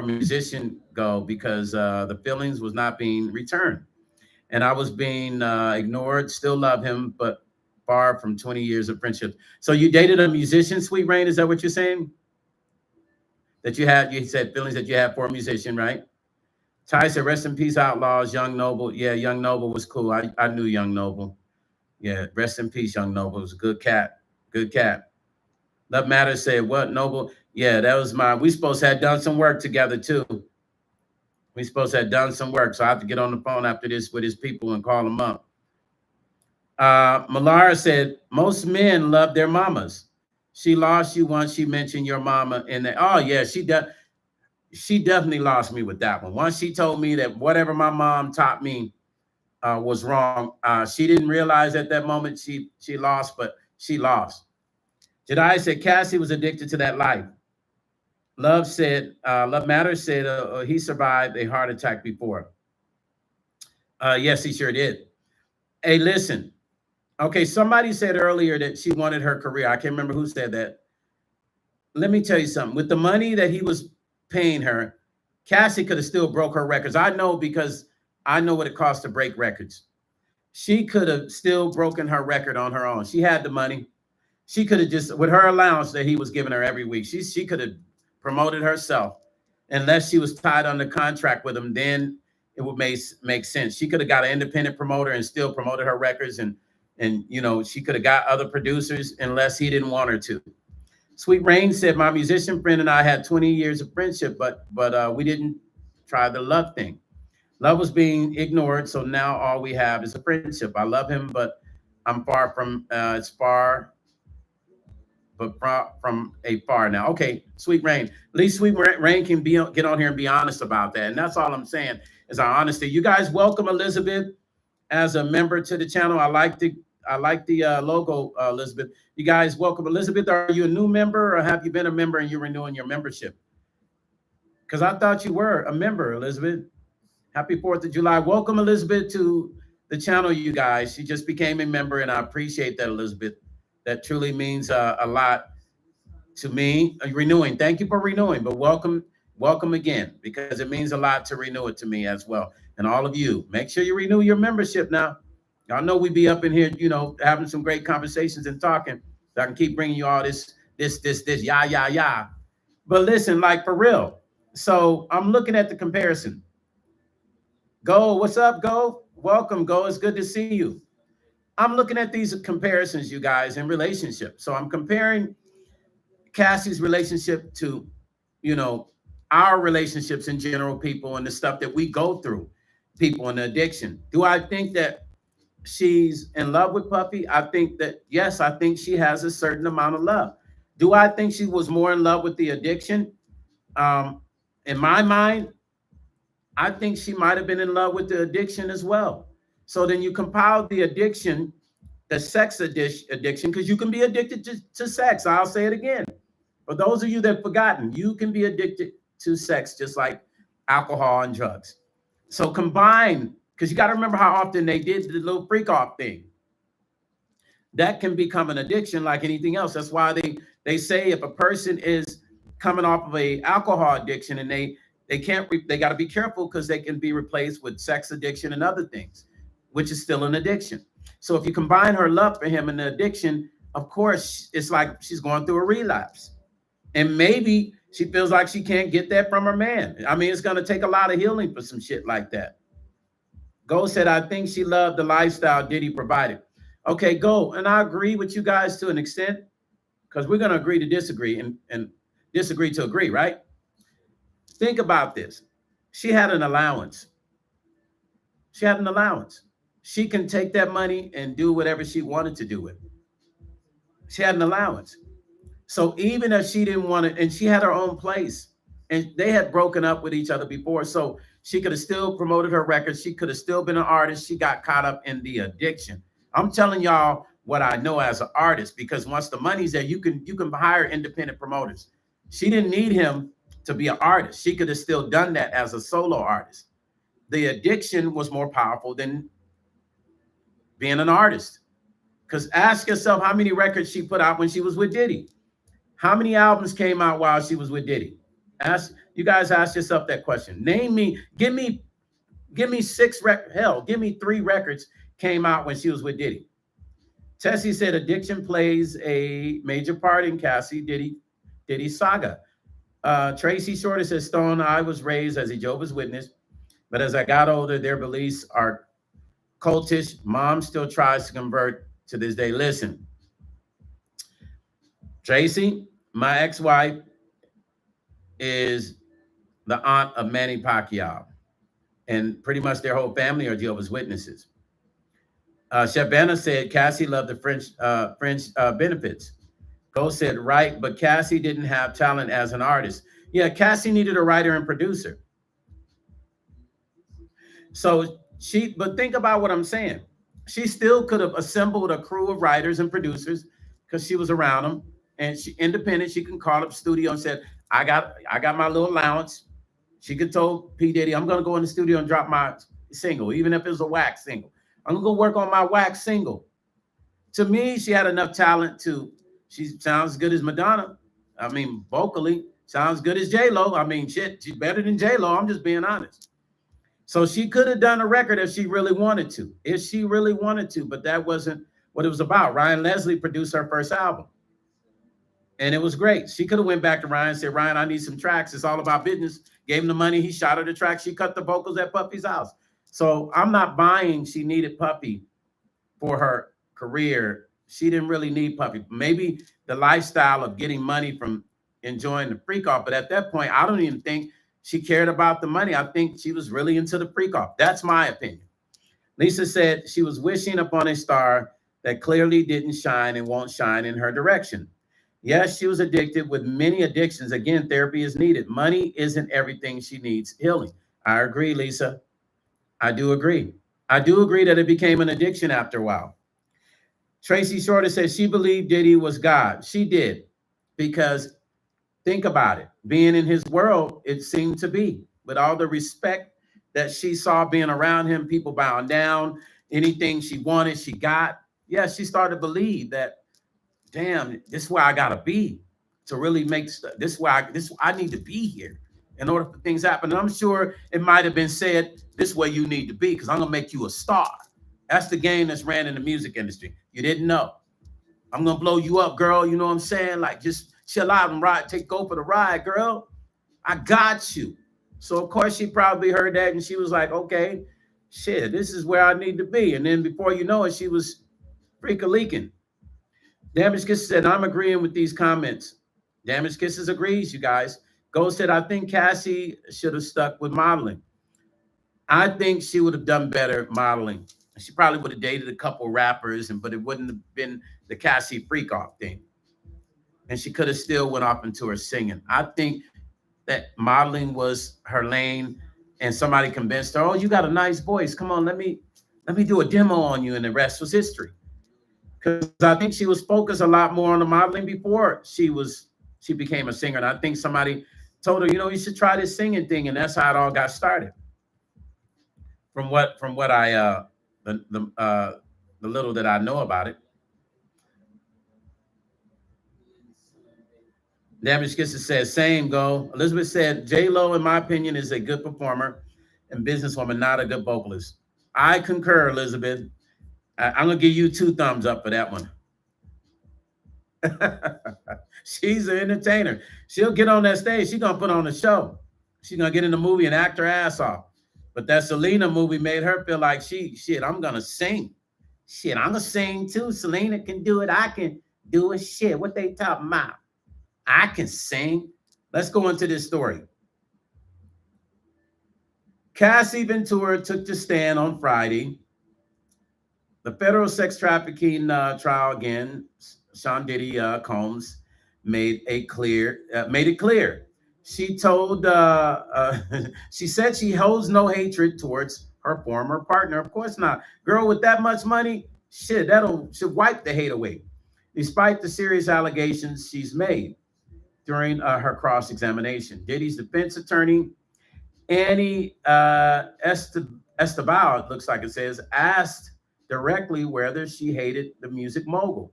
musician go because the feelings was not being returned. And I was being ignored, still love him, but far from 20 years of friendship. So you dated a musician, Sweet Rain? Is that what you're saying? That you said feelings that you had for a musician, right? Ty said, rest in peace, Outlaws, Young Noble. Yeah, Young Noble was cool. I knew Young Noble. Yeah, rest in peace, Young Noble. It was a good cat. Good cat. Love Matters said, what, Noble? Yeah, that was we supposed to have done some work together, too. We supposed to have done some work, so I have to get on the phone after this with his people and call them up. Malara said, most men love their mamas. She lost you once she mentioned your mama. Oh, yeah, she definitely lost me with that one. Once she told me that whatever my mom taught me was wrong. She didn't realize at that moment she lost, but she lost. Jedi said Cassie was addicted to that life. Love Matters said he survived a heart attack before. Yes, he sure did. Hey, listen. Okay, somebody said earlier that she wanted her career. I can't remember who said that. Let me tell you something. With the money that he was paying her, Cassie could have still broke her records. I know because I know what it costs to break records. She could have still broken her record on her own. She had the money. She could have just, with her allowance that he was giving her every week, she could have promoted herself. Unless she was tied under contract with him, then it would make sense. She could have got an independent promoter and still promoted her records, and you know, she could have got other producers unless he didn't want her to. Sweet Rain said, my musician friend and I had 20 years of friendship, but we didn't try the love thing. Love was being ignored, so now all we have is a friendship. I love him, but I'm far from it's far, but from a far now. Okay, Sweet Rain. At least Sweet Rain can get on here and be honest about that, and that's all I'm saying is our honesty. You guys welcome Elizabeth as a member to the channel. I like the logo, Elizabeth. You guys welcome Elizabeth. Are you a new member, or have you been a member and you're renewing your membership? Because I thought you were a member, Elizabeth. Happy 4th of July. Welcome, Elizabeth, to the channel, you guys. She just became a member, and I appreciate that, Elizabeth. That truly means a lot to me. Renewing. Thank you for renewing, but welcome again, because it means a lot to renew it to me as well. And all of you, make sure you renew your membership now. Y'all know we be up in here, you know, having some great conversations and talking. So I can keep bringing you all this, yeah. But listen, like for real. So I'm looking at the comparison. Go, what's up, Go? Welcome, Go. It's good to see you. I'm looking at these comparisons, you guys, in relationships. So I'm comparing Cassie's relationship to you know, our relationships in general, people, and the stuff that we go through, people in addiction. Do I think that she's in love with Puppy? I think that, yes, I think she has a certain amount of love. Do I think she was more in love with the addiction? Um, in my mind, I think she might have been in love with the addiction as well. So then you compile the addiction, the sex addiction, because you can be addicted to sex. I'll say it again. For those of you that have forgotten, you can be addicted to sex just like alcohol and drugs. So combine, because you got to remember how often they did the little freak off thing. That can become an addiction like anything else. That's why they say if a person is coming off of a alcohol addiction and they can't they got to be careful because they can be replaced with sex addiction and other things, which is still an addiction. So if you combine her love for him and the addiction, of course it's like she's going through a relapse. And maybe she feels like she can't get that from her man. I mean, it's going to take a lot of healing for some shit like that. Go said, I think she loved the lifestyle Diddy provided. Okay, Go. And I agree with you guys to an extent because we're going to agree to disagree and disagree to agree, right? Think about this. She had an allowance. She had an allowance. She can take that money and do whatever she wanted to do with it. She had an allowance. So even if she didn't want it, and she had her own place, and they had broken up with each other before, so she could have still promoted her records. She could have still been an artist. She got caught up in the addiction. I'm telling y'all what I know as an artist, because once the money's there, you can hire independent promoters. She didn't need him to be an artist. She could have still done that as a solo artist. The addiction was more powerful than being an artist. Because ask yourself how many records she put out when she was with Diddy. How many albums came out while she was with Diddy? You guys ask yourself that question. Name me, give me 6 records. Hell, give me 3 records came out when she was with Diddy. Tessie said addiction plays a major part in Cassie Diddy saga. Tracy Shorter says, Stone, I was raised as a Jehovah's Witness, but as I got older, their beliefs are cultish. Mom still tries to convert to this day. Listen, Tracy, my ex-wife is the aunt of Manny Pacquiao, and pretty much their whole family are Jehovah's Witnesses. Shabana said Cassie loved the French benefits. Go said, right, but Cassie didn't have talent as an artist. Yeah, Cassie needed a writer and producer. So but think about what I'm saying. She still could have assembled a crew of writers and producers because she was around them, and she independent. She can call up studio and said, I got my little allowance. She could told P. Diddy, I'm gonna go in the studio and drop my single, even if it was a wax single. I'm gonna go work on my wax single. To me, she had enough talent she sounds good as Madonna. I mean, vocally, sounds good as J-Lo. I mean, shit, she's better than J-Lo. I'm just being honest. So she could have done a record if she really wanted to. But that wasn't what it was about. Ryan Leslie produced her first album. And it was great. She could have went back to Ryan and said, Ryan, I need some tracks. It's all about business. Gave him the money. He shot her the track. She cut the vocals at Puppy's house. So I'm not buying she needed Puppy for her career. She didn't really need Puppy. Maybe the lifestyle of getting money from enjoying the freak off. But at that point, I don't even think she cared about the money. I think she was really into the freak off. That's my opinion. Lisa said she was wishing upon a star that clearly didn't shine and won't shine in her direction. Yes, she was addicted with many addictions. Again, therapy is needed. Money isn't everything. She needs healing. I agree, Lisa. I do agree. I do agree that it became an addiction after a while. Tracy Shorter says she believed Diddy was God. She did, because think about it. Being in his world, it seemed to be. With all the respect that she saw being around him, people bowing down, anything she wanted, she got. Yeah, she started to believe that, damn, this is where I gotta be to really make stuff. I need to be here in order for things to happen. And I'm sure it might have been said, this way you need to be, because I'm gonna make you a star. That's the game that's ran in the music industry. You didn't know. I'm gonna blow you up, girl. You know what I'm saying? Like, just chill out and go for the ride, girl. I got you. So of course she probably heard that and she was like, okay, shit, this is where I need to be. And then before you know it, she was freaking leaking. Damaged Kisses said, I'm agreeing with these comments. Damaged Kisses agrees, you guys. Ghost said, I think Cassie should have stuck with modeling. I think she would have done better modeling. She probably would have dated a couple rappers, but it wouldn't have been the Cassie freak off thing. And she could have still went off into her singing. I think that modeling was her lane, and somebody convinced her, "Oh, you got a nice voice. Come on, let me do a demo on you," and the rest was history. Because I think she was focused a lot more on the modeling before she became a singer. And I think somebody told her, you should try this singing thing, and that's how it all got started. From what I the little that I know about it. Damage Kisser says, same go. Elizabeth said, J Lo, in my opinion, is a good performer and businesswoman, not a good vocalist. I concur, Elizabeth. I'm gonna give you 2 thumbs up for that one. She's an entertainer. She'll get on that stage. She's gonna put on a show. She's gonna get in the movie and act her ass off. But that Selena movie made her feel like shit, I'm gonna sing. Shit, I'm gonna sing too. Selena can do it. I can do it. Shit, what they talking about? I can sing. Let's go into this story. Cassie Ventura took the stand on Friday. The federal sex trafficking trial again. Sean Diddy Combs made it clear. She told. She said she holds no hatred towards her former partner. Of course not, girl. With that much money, shit, should wipe the hate away. Despite the serious allegations she's made during her cross-examination, Diddy's defense attorney Annie Estebao, it looks like it says, asked directly whether she hated the music mogul.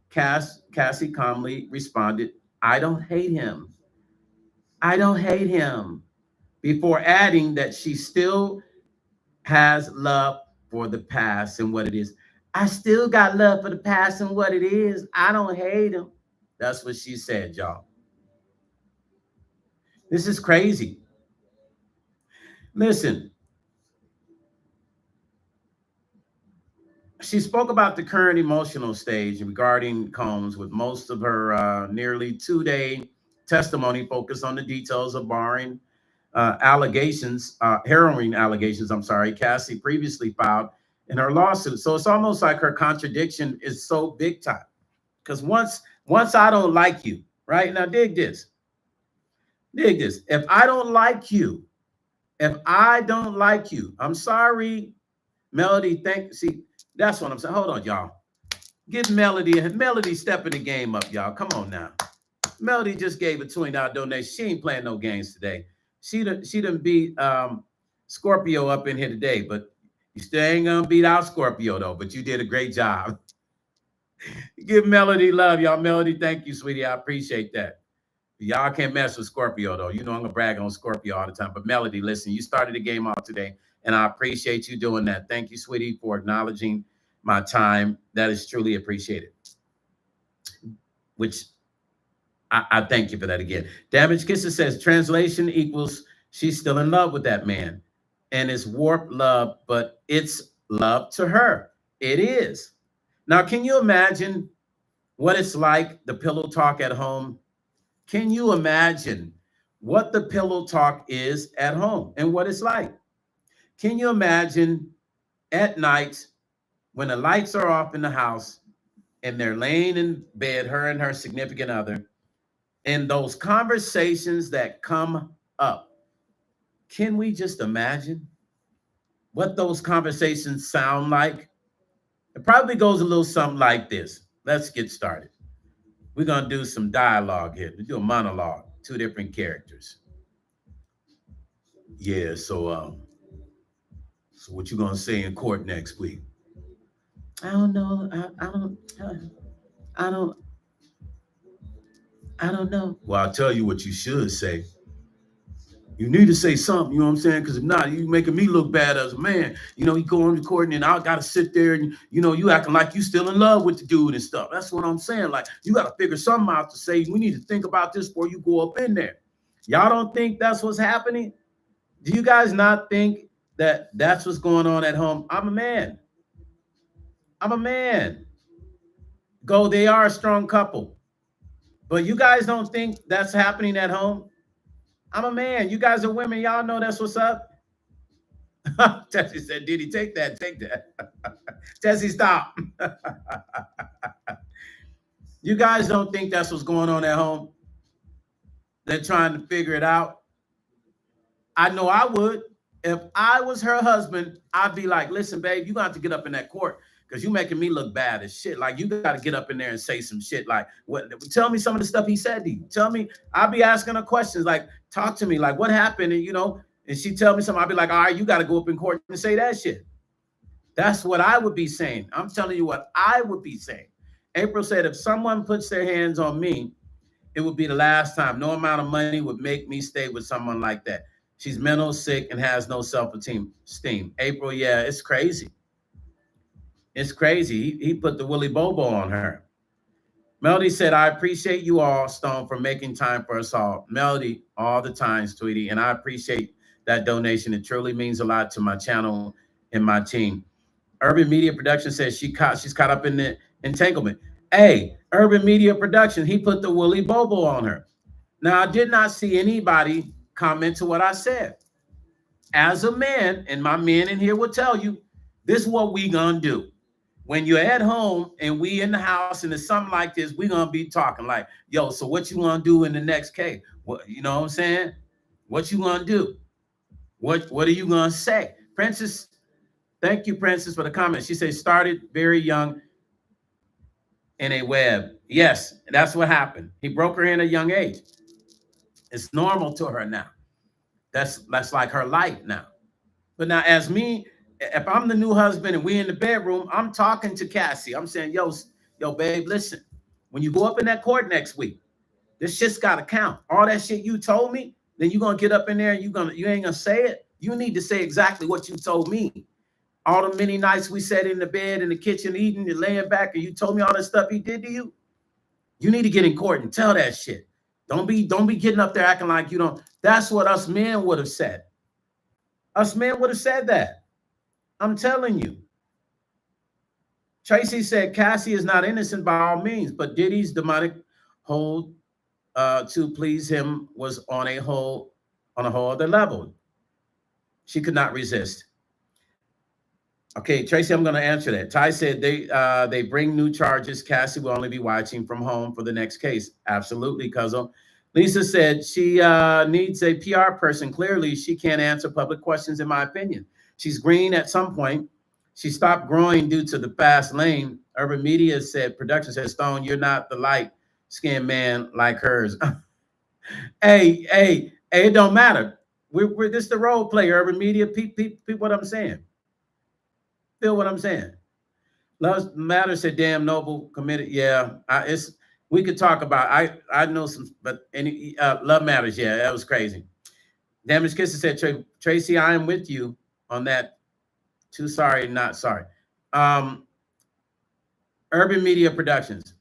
Cassie calmly responded, I don't hate him. I don't hate him. Before adding that she still has love for the past and what it is. I still got love for the past and what it is. I don't hate him. That's what she said, y'all. This is crazy. Listen, she spoke about the current emotional stage regarding Combs, with most of her nearly 2-day testimony focused on the details of harrowing allegations, Cassie previously filed in her lawsuit. So it's almost like her contradiction is so big time. Because once I don't like you, right? Now dig this. If I don't like you, I'm sorry, Melody. See, that's what I'm saying. Hold on, y'all. Get Melody stepping the game up, y'all. Come on now. Melody just gave a $20 donation. She ain't playing no games today. She done beat Scorpio up in here today, but you still ain't gonna beat out Scorpio though. But you did a great job. Give Melody love, y'all. Melody, thank you, sweetie. I appreciate that. Y'all can't mess with Scorpio though. You know I'm gonna brag on Scorpio all the time. But Melody, listen, you started the game off today, and I appreciate you doing that. Thank you, sweetie, for acknowledging my time. That is truly appreciated. Which I thank you for that again. Damage Kisser says translation equals she's still in love with that man, and it's warped love, but it's love to her. It is. Now, can you imagine what it's like, the pillow talk at home? Can you imagine what the pillow talk is at home and what it's like? Can you imagine at night when the lights are off in the house and they're laying in bed, her and her significant other, and those conversations that come up? Can we just imagine what those conversations sound like? It probably goes a little something like this. Let's get started. We're going to do some dialogue here. We do a monologue, 2 different characters. Yeah, so what you going to say in court next week? I don't know. I don't know. Well, I'll tell you what you should say. You need to say something, you know what I'm saying? Because if not, you making me look bad as a man. You go on recording and I got to sit there and, you acting like you still in love with the dude and stuff. That's what I'm saying. Like, you got to figure something out to say, we need to think about this before you go up in there. Y'all don't think that's what's happening? Do you guys not think that that's what's going on at home? I'm a man. They are a strong couple. But you guys don't think that's happening at home? I'm a man. You guys are women. Y'all know that's what's up. Tessie said, Diddy, take that, take that. Tessie, stop. You guys don't think that's what's going on at home? They're trying to figure it out. I know I would. If I was her husband, I'd be like, listen, babe, you got to get up in that court because you making me look bad as shit. Like, you got to get up in there and say some shit. Like, what? Tell me some of the stuff he said to you. Tell me. I'll be asking her questions. Like, talk to me. Like, what happened? And, and she tell me something. I'll be like, all right, you got to go up in court and say that shit. That's what I would be saying. I'm telling you what I would be saying. April said, if someone puts their hands on me, it would be the last time. No amount of money would make me stay with someone like that. She's mental sick and has no self-esteem. April, yeah, it's crazy. It's crazy. He put the Willy Bobo on her. Melody said, I appreciate you all, Stone, for making time for us all. Melody, all the time, sweetie. And I appreciate that donation. It truly means a lot to my channel and my team. Urban Media Production says she's caught up in the entanglement. Hey, Urban Media Production, he put the Willy Bobo on her. Now, I did not see anybody comment to what I said. As a man, and my men in here will tell you, this is what we gonna do. When you're at home and we in the house and it's something like this, we gonna be talking like, yo, so what you gonna do in the next case? What, you know what I'm saying? What you gonna do? What are you gonna say? Princess, thank you, Princess, for the comment. She said, started very young in a web. Yes, that's what happened. He broke her in a young age. It's normal to her now. That's like her life now. But now, as me, if I'm the new husband and we in the bedroom, I'm talking to Cassie. I'm saying, yo, babe, listen. When you go up in that court next week, this shit's gotta count. All that shit you told me, then you're gonna get up in there and you ain't gonna say it. You need to say exactly what you told me. All the many nights we sat in the bed in the kitchen eating and laying back, and you told me all the stuff he did to you. You need to get in court and tell that shit. Don't be getting up there acting like you don't. That's what us men would have said. Us men would have said that. I'm telling you. Tracy said Cassie is not innocent by all means, but Diddy's demonic hold to please him was on a whole other level. She could not resist. Okay, Tracy, I'm going to answer that. Ty said they bring new charges. Cassie will only be watching from home for the next case. Absolutely, cousin. Lisa said she needs a PR person. Clearly, she can't answer public questions, in my opinion. She's green at some point. She stopped growing due to the fast lane. Urban Media said, production said, Stone, you're not the light-skinned man like hers. Hey, it don't matter. We're this the role play, Urban Media. Peep, what I'm saying. Feel what I'm saying? Love Matters said, damn, Noble committed. Yeah, we could talk about. I know some, but any Love Matters. Yeah, that was crazy. Damage Kisser said, Tracy, I am with you on that. Too sorry, not sorry. Urban Media Productions.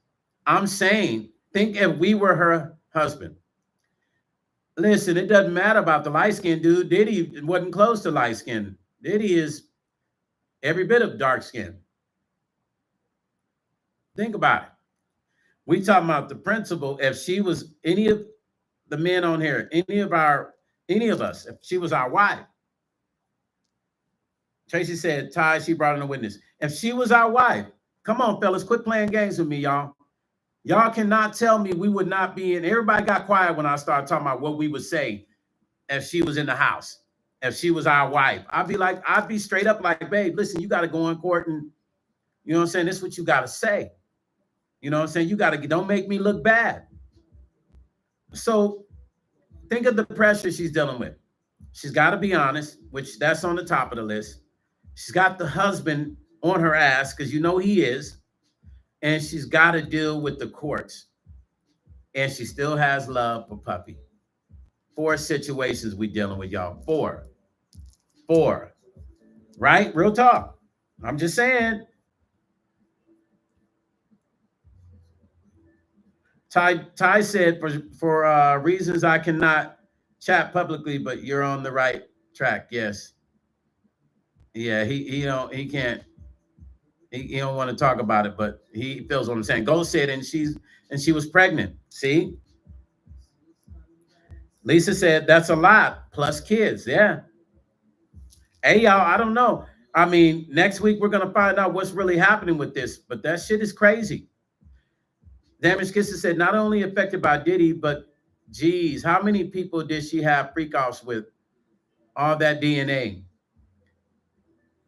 I'm saying, think if we were her husband. Listen, it doesn't matter about the light skinned dude. Diddy wasn't close to light skinned. Diddy is every bit of dark skin. Think about it. We talking about the principal. If she was any of the men on here, any of us, if she was our wife. Tracy said, Ty, she brought in a witness. If she was our wife, come on, fellas, quit playing games with me, y'all. Y'all cannot tell me we would not be in. Everybody got quiet when I started talking about what we would say if she was in the house, if she was our wife. I'd be straight up like, babe, listen, you got to go in court and, you know what I'm saying? This is what you got to say. You know what I'm saying? You got to, don't make me look bad. So think of the pressure she's dealing with. She's got to be honest, which that's on the top of the list. She's got the husband on her ass because you know he is. And she's got to deal with the courts. And she still has love for Puppy. 4 situations we dealing with, y'all. 4. Right? Real talk. I'm just saying. Ty said for reasons I cannot chat publicly, but you're on the right track. Yes. Yeah, he can't. He don't want to talk about it, but he feels what I'm saying. Go said, and she was pregnant. See, Lisa said that's a lot plus kids. Yeah. Hey y'all, I don't know. I mean, next week we're gonna find out what's really happening with this, but that shit is crazy. Damage Kisses said not only affected by Diddy, but geez, how many people did she have freak offs with? All that DNA.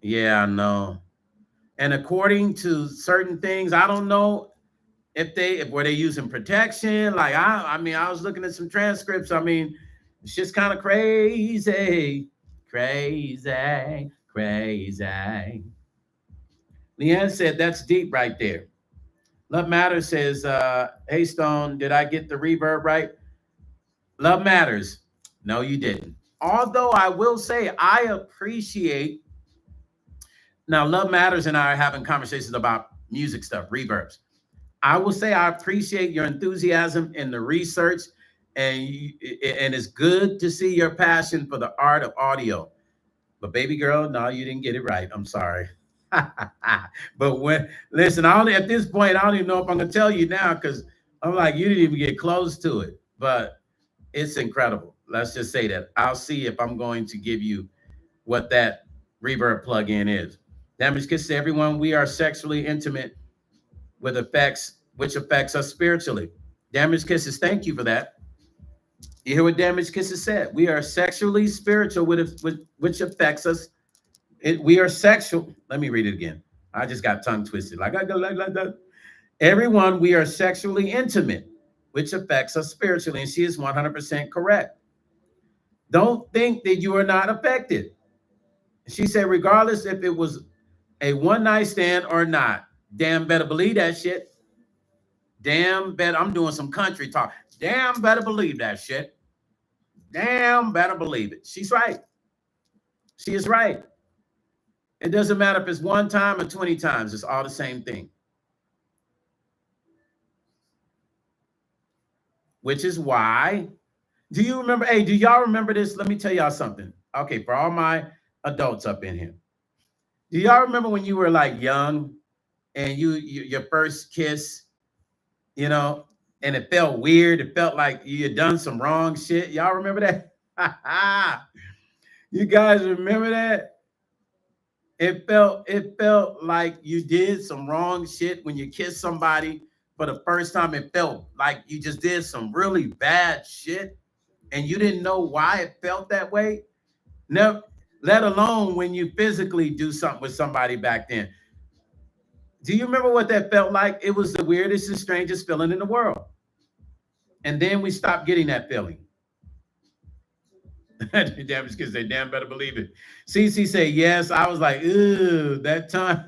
Yeah, I know. And according to certain things, I don't know if were they using protection. Like I mean, I was looking at some transcripts. I mean, it's just kind of crazy, crazy, crazy. Leanne said that's deep right there. Love Matters says, hey Stone, did I get the reverb right? Love Matters. No, you didn't. Although I will say I appreciate now Love Matters and I are having conversations about music stuff, reverbs. I will say I appreciate your enthusiasm in the research, and it's good to see your passion for the art of audio. But baby girl, no, you didn't get it right. I'm sorry. But when listen, I only at this point I don't even know if I'm gonna tell you now because I'm like you didn't even get close to it. But it's incredible. Let's just say that. I'll see if I'm going to give you what that reverb plugin is. Damage Kiss to everyone. We are sexually intimate with effects, which affects us spiritually. Damage Kisses, thank you for that. You hear what Damage Kisses said? We are sexually spiritual, with which affects us. We are sexual. Let me read it again. I just got tongue twisted. Like I go like that. Everyone, we are sexually intimate, which affects us spiritually. And she is 100% correct. Don't think that you are not affected. She said, regardless if it was a one night stand or not, damn better believe that shit. Damn better. I'm doing some country talk. Damn better believe that shit. Damn better believe it. She's right. She is right. It doesn't matter if it's one time or 20 times, it's all the same thing. Which is why, do you remember? Hey, do y'all remember this? Let me tell y'all something. Okay, for all my adults up in here. Do y'all remember when you were like young and your first kiss, you know, and it felt weird? It felt like you had done some wrong shit. Y'all remember that? You guys remember that? It felt like you did some wrong shit when you kissed somebody for the first time. It felt like you just did some really bad shit and you didn't know why it felt that way. Never, let alone when you physically do something with somebody back then. Do you remember what that felt like? It was the weirdest and strangest feeling in the world. And then we stopped getting that feeling. Damn, just kids say, damn, better believe it. CC say, yes. I was like, ooh, that tongue,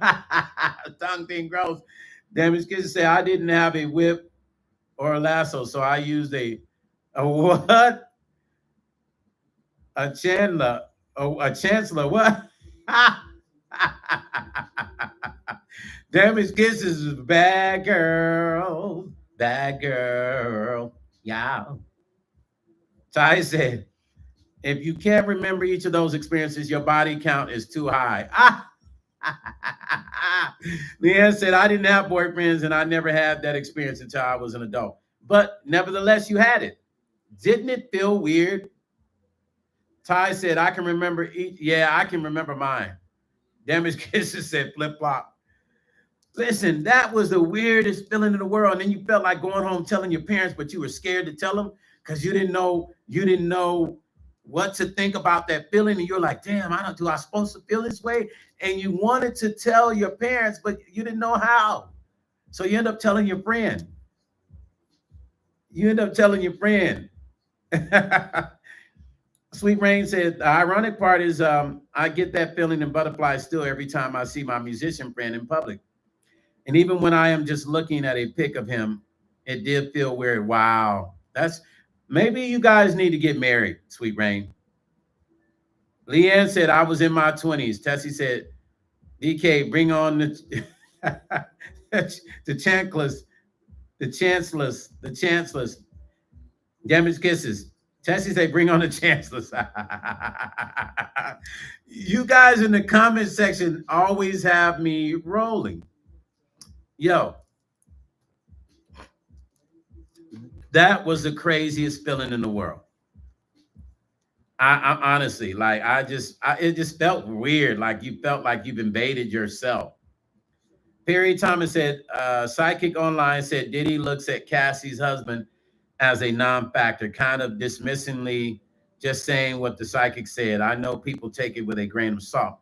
tongue thing gross. Damage kids say, I didn't have a whip or a lasso, so I used a what? A Chandler, a chancellor, what? Damage kisses is bad girl, bad girl. Yeah. Ty said, if you can't remember each of those experiences, your body count is too high. Leanne said, I didn't have boyfriends and I never had that experience until I was an adult. But nevertheless, you had it. Didn't it feel weird? Ty said, I can remember each. Yeah, I can remember mine. Damage Kisses said, flip flop. Listen, that was the weirdest feeling in the world. And then you felt like going home telling your parents, but you were scared to tell them because you didn't know what to think about that feeling. And you're like, damn, do I supposed to feel this way? And you wanted to tell your parents, but you didn't know how. So you end up telling your friend. You end up telling your friend. Sweet Rain said, the ironic part is I get that feeling in butterflies still every time I see my musician friend in public. And even when I am just looking at a pic of him, it did feel weird. Wow. That's maybe you guys need to get married, Sweet Rain. Leanne said, I was in my 20s. Tessie said, DK, bring on the the chancellors, the chancellors. Damage kisses. Tessie said, bring on the chancellors. You guys in the comment section always have me rolling. Yo, that was the craziest feeling in the world. I honestly, like, it just felt weird. Like you felt like you've invaded yourself. Perry Thomas said, Psychic Online said Diddy looks at Cassie's husband as a non-factor, kind of dismissingly, just saying what the psychic said. I know people take it with a grain of salt.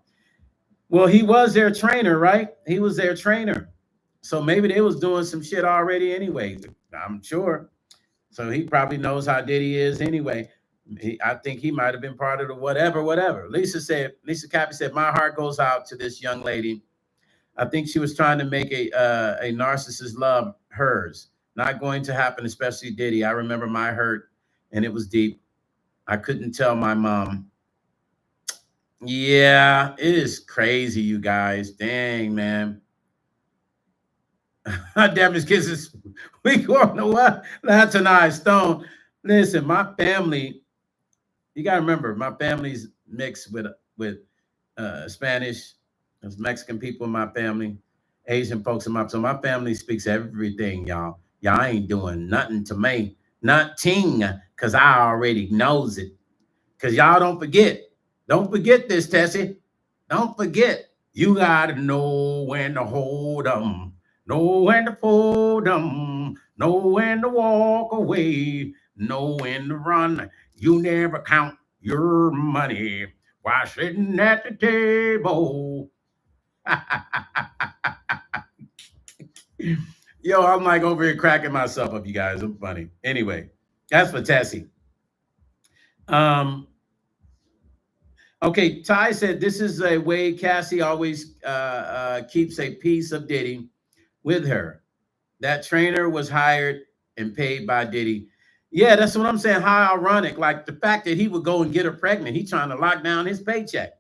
Well, he was their trainer, right? He was their trainer. So maybe they was doing some shit already anyway. I'm sure. So he probably knows how Diddy is anyway. I think he might have been part of the whatever. Lisa Cappy said, my heart goes out to this young lady. I think she was trying to make a narcissist love hers. Not going to happen, especially Diddy. I remember my hurt, and it was deep. I couldn't tell my mom. Yeah, it is crazy, you guys. Dang, man. Damage kisses. We going to what? That's an eye stone. Listen, my family, you got to remember, my family's mixed with Spanish. There's Mexican people in my family, Asian folks in so my family speaks everything, y'all. Y'all ain't doing nothing to me. Nothing, because I already knows it. Because y'all don't forget. Don't forget this, Tessie. Don't forget. You got to know when to hold them. Know when to fold them. Know when to walk away. Know when to run. You never count your money while sitting at the table. Yo, I'm like over here cracking myself up, you guys. I'm funny. Anyway, that's for Tessie. Um, okay, Ty said this is a way Cassie always keeps a piece of Diddy with her. That trainer was hired and paid by Diddy. Yeah, that's what I'm saying. How ironic. Like the fact that he would go and get her pregnant. He's trying to lock down his paycheck.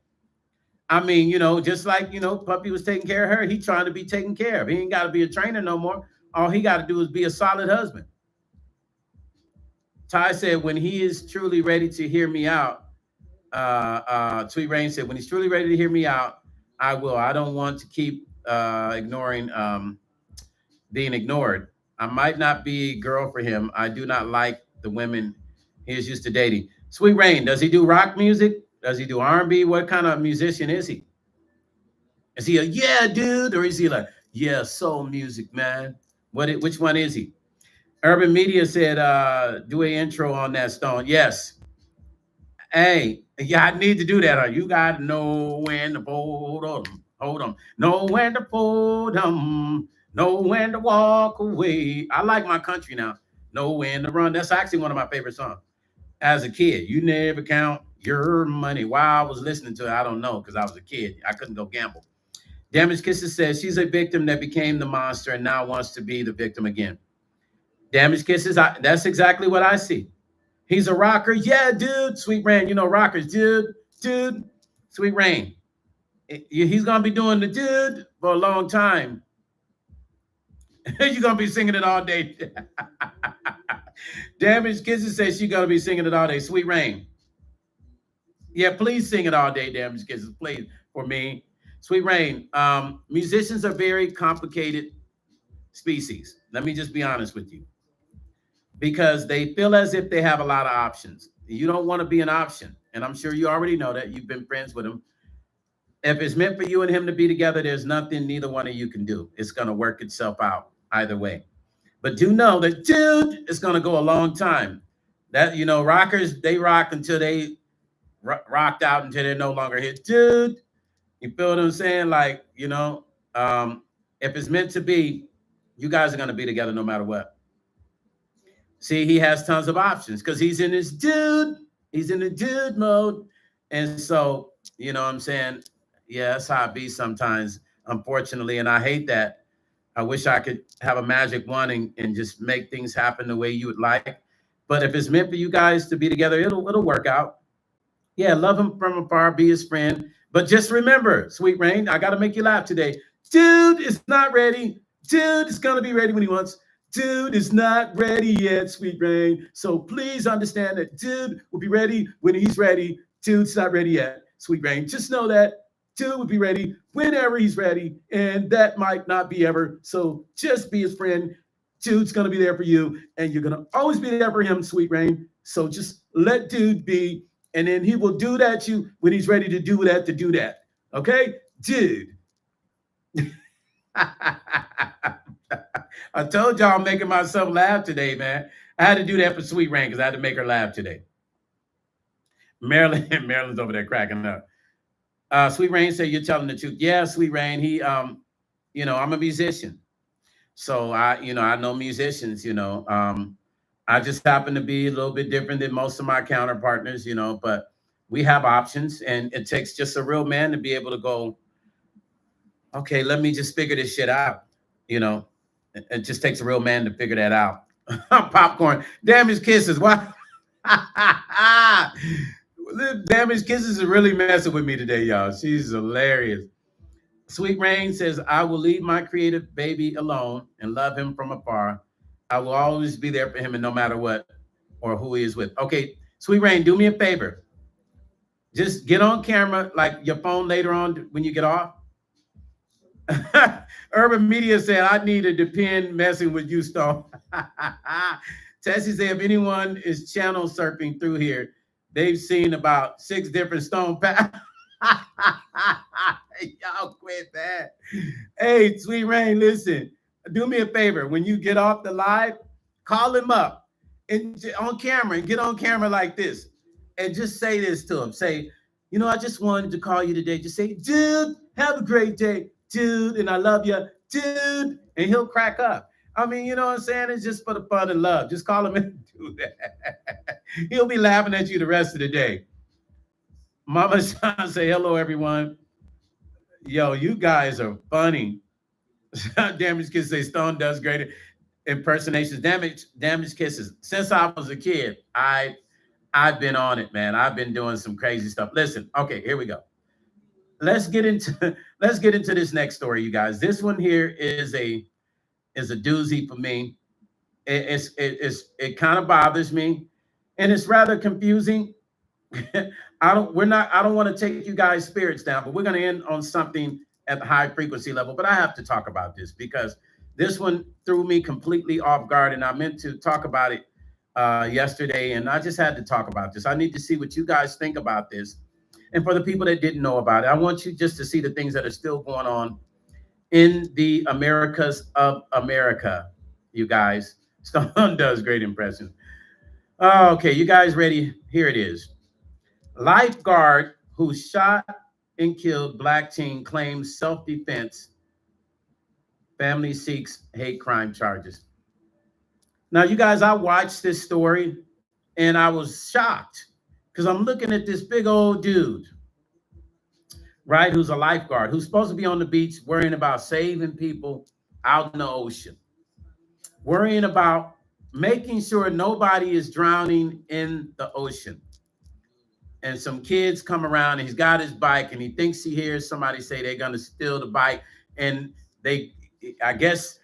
I mean, just like, Puppy was taking care of her, he trying to be taken care of. He ain't got to be a trainer no more. All he got to do is be a solid husband. Ty said, when he is truly ready to hear me out, Sweet Rain said, when he's truly ready to hear me out, I will. I don't want to keep ignoring, being ignored. I might not be a girl for him. I do not like the women he is used to dating. Sweet Rain, does he do rock music? Does he do R&B? What kind of musician is he? Is he a yeah, dude? Or is he like, yeah, soul music, man? Which one is he? Urban Media said, do an intro on that stone. Yes. Hey, yeah, I need to do that. You got to know when to hold them. Hold them. Know when to fold them. Know when to walk away. I like my country now. Know when to run. That's actually one of my favorite songs. As a kid, you never count your money. Why I was listening to it, I don't know, because I was a kid. I couldn't go gamble. Damage Kisses says she's a victim that became the monster and now wants to be the victim again. Damage Kisses, that's exactly what I see. He's a rocker. Yeah, dude. Sweet Rain, rockers, dude. Sweet Rain. He's going to be doing the dude for a long time. You're going to be singing it all day. Damage Kisses says she's going to be singing it all day. Sweet Rain. Yeah, please sing it all day, Damage Kisses. Please, for me. Sweet Rain. Musicians are very complicated species. Let me just be honest with you. Because they feel as if they have a lot of options. You don't want to be an option. And I'm sure you already know that. You've been friends with him. If it's meant for you and him to be together, there's nothing neither one of you can do. It's going to work itself out either way. But do know that, dude, it's going to go a long time. That, rockers, they rock until they rocked out until they're no longer hit. Dude, you feel what I'm saying? Like, if it's meant to be, you guys are going to be together no matter what. See, he has tons of options because he's in his dude. He's in the dude mode. And so, you know what I'm saying? Yeah, that's how it be sometimes, unfortunately. And I hate that. I wish I could have a magic wand and just make things happen the way you would like. But if it's meant for you guys to be together, it'll work out. Yeah, love him from afar, be his friend. But just remember, Sweet Rain, I got to make you laugh today. Dude is not ready. Dude is going to be ready when he wants. Dude is not ready yet, Sweet Rain. So please understand that dude will be ready when he's ready. Dude's not ready yet, Sweet Rain. Just know that dude will be ready whenever he's ready, and that might not be ever. So just be his friend. Dude's going to be there for you, and you're going to always be there for him, Sweet Rain. So just let dude be. And then he will do that to you when he's ready to do that, Okay? Dude. I told y'all I'm making myself laugh today, man. I had to do that for Sweet Rain because I had to make her laugh today. Marilyn's over there cracking up. Sweet Rain said, "You're telling the truth." Yeah, Sweet Rain. I'm a musician. So I know musicians, I just happen to be a little bit different than most of my counterpartners, but we have options, and it takes just a real man to be able to go, okay, let me just figure this shit out. You know, it just takes a real man to figure that out. Popcorn, damaged kisses. Why? Damaged kisses is really messing with me today, y'all. She's hilarious. Sweet Rain says, I will leave my creative baby alone and love him from afar. I will always be there for him, and no matter what or who he is with. Okay, Sweet Rain, do me a favor. Just get on camera, like your phone later on when you get off. Urban Media said, I need to depend messing with you, Stone. Tessie said, if anyone is channel surfing through here, they've seen about 6 different Stone paths. Y'all quit that. Hey, Sweet Rain, listen, do me a favor. When you get off the live, call him up and on camera and get on camera like this and just say this to him. Say, I just wanted to call you today. Just say, dude, have a great day, dude, and I love you, dude. And he'll crack up. I mean, you know what I'm saying? It's just for the fun and love. Just call him and do that. He'll be laughing at you the rest of the day. Mama Sean say, hello, everyone. Yo, you guys are funny. Damaged Kisses say Stone does great impersonations. Damaged Kisses. Since I was a kid, I've been on it, man. I've been doing some crazy stuff. Listen, okay, here we go. Let's get into this next story, you guys. This one here is a doozy for me. It kind of bothers me, and it's rather confusing. I don't want to take you guys' spirits down, but we're going to end on something at the high frequency level. But I have to talk about this because this one threw me completely off guard, and I meant to talk about it yesterday, and I just had to talk about this. I need to see what you guys think about this. And for the people that didn't know about it, I want you just to see the things that are still going on in the Americas of America, you guys. Stone does great impressions. Okay, you guys ready? Here it is. Lifeguard who shot and killed Black teen claims self-defense. Family seeks hate crime charges. Now, you guys, I watched this story and I was shocked because I'm looking at this big old dude, right, who's a lifeguard, who's supposed to be on the beach worrying about saving people out in the ocean, worrying about making sure nobody is drowning in the ocean. And some kids come around and he's got his bike and he thinks he hears somebody say they're going to steal the bike. And I guess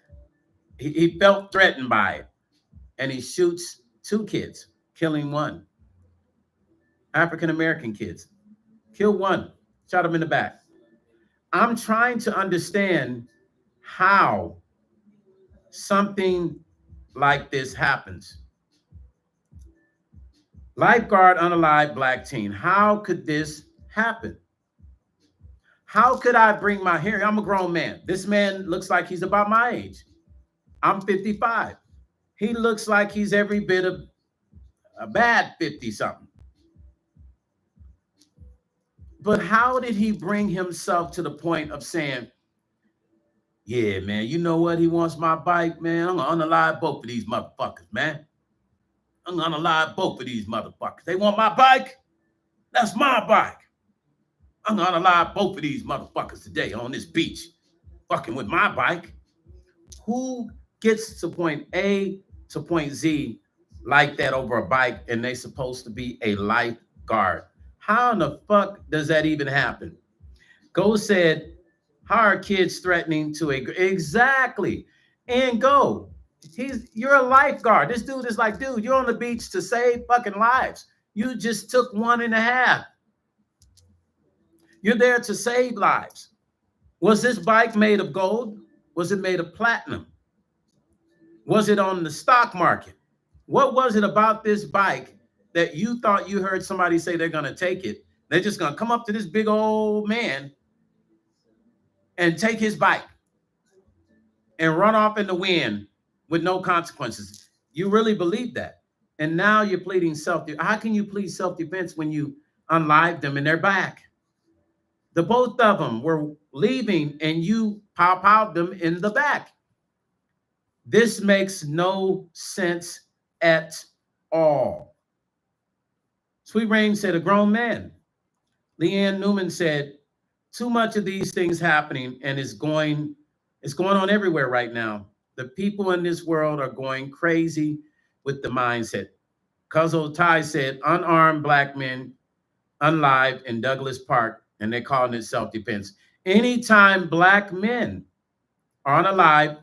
he felt threatened by it. And he shoots 2 kids, killing 1. African-American kids. Killed 1, shot him in the back. I'm trying to understand how something like this happens. Lifeguard, unalived Black teen. How could this happen? How could I bring my hair? I'm a grown man. This man looks like he's about my age. I'm 55. He looks like he's every bit of a bad 50-something. But how did he bring himself to the point of saying, yeah, man, you know what? He wants my bike, man. I'm going to unalive both of these motherfuckers, man. I'm going to unalive both of these motherfuckers. They want my bike? That's my bike. I'm going to unalive both of these motherfuckers today on this beach, fucking with my bike. Who gets to point A to point Z like that over a bike and they supposed to be a lifeguard? How in the fuck does that even happen? Go said, how are kids threatening to exactly? And go, you're a lifeguard. This dude is like, dude, you're on the beach to save fucking lives. You just took 1.5. You're there to save lives. Was this bike made of gold? Was it made of platinum? Was it on the stock market? What was it about this bike that you thought you heard somebody say they're going to take it. They're just going to come up to this big old man and take his bike and run off in the wind with no consequences. You really believe that. And now you're pleading self-defense. How can you plead self-defense when you unlive them and they're back? The both of them were leaving and you pow them in the back. This makes no sense at all. Sweet Rain said, a grown man. Leanne Newman said, too much of these things happening, and it's going on everywhere right now. The people in this world are going crazy with the mindset. Cuzzo Ty said, unarmed black men unlived in Douglas Park, and they're calling it self-defense. Anytime black men are unalive,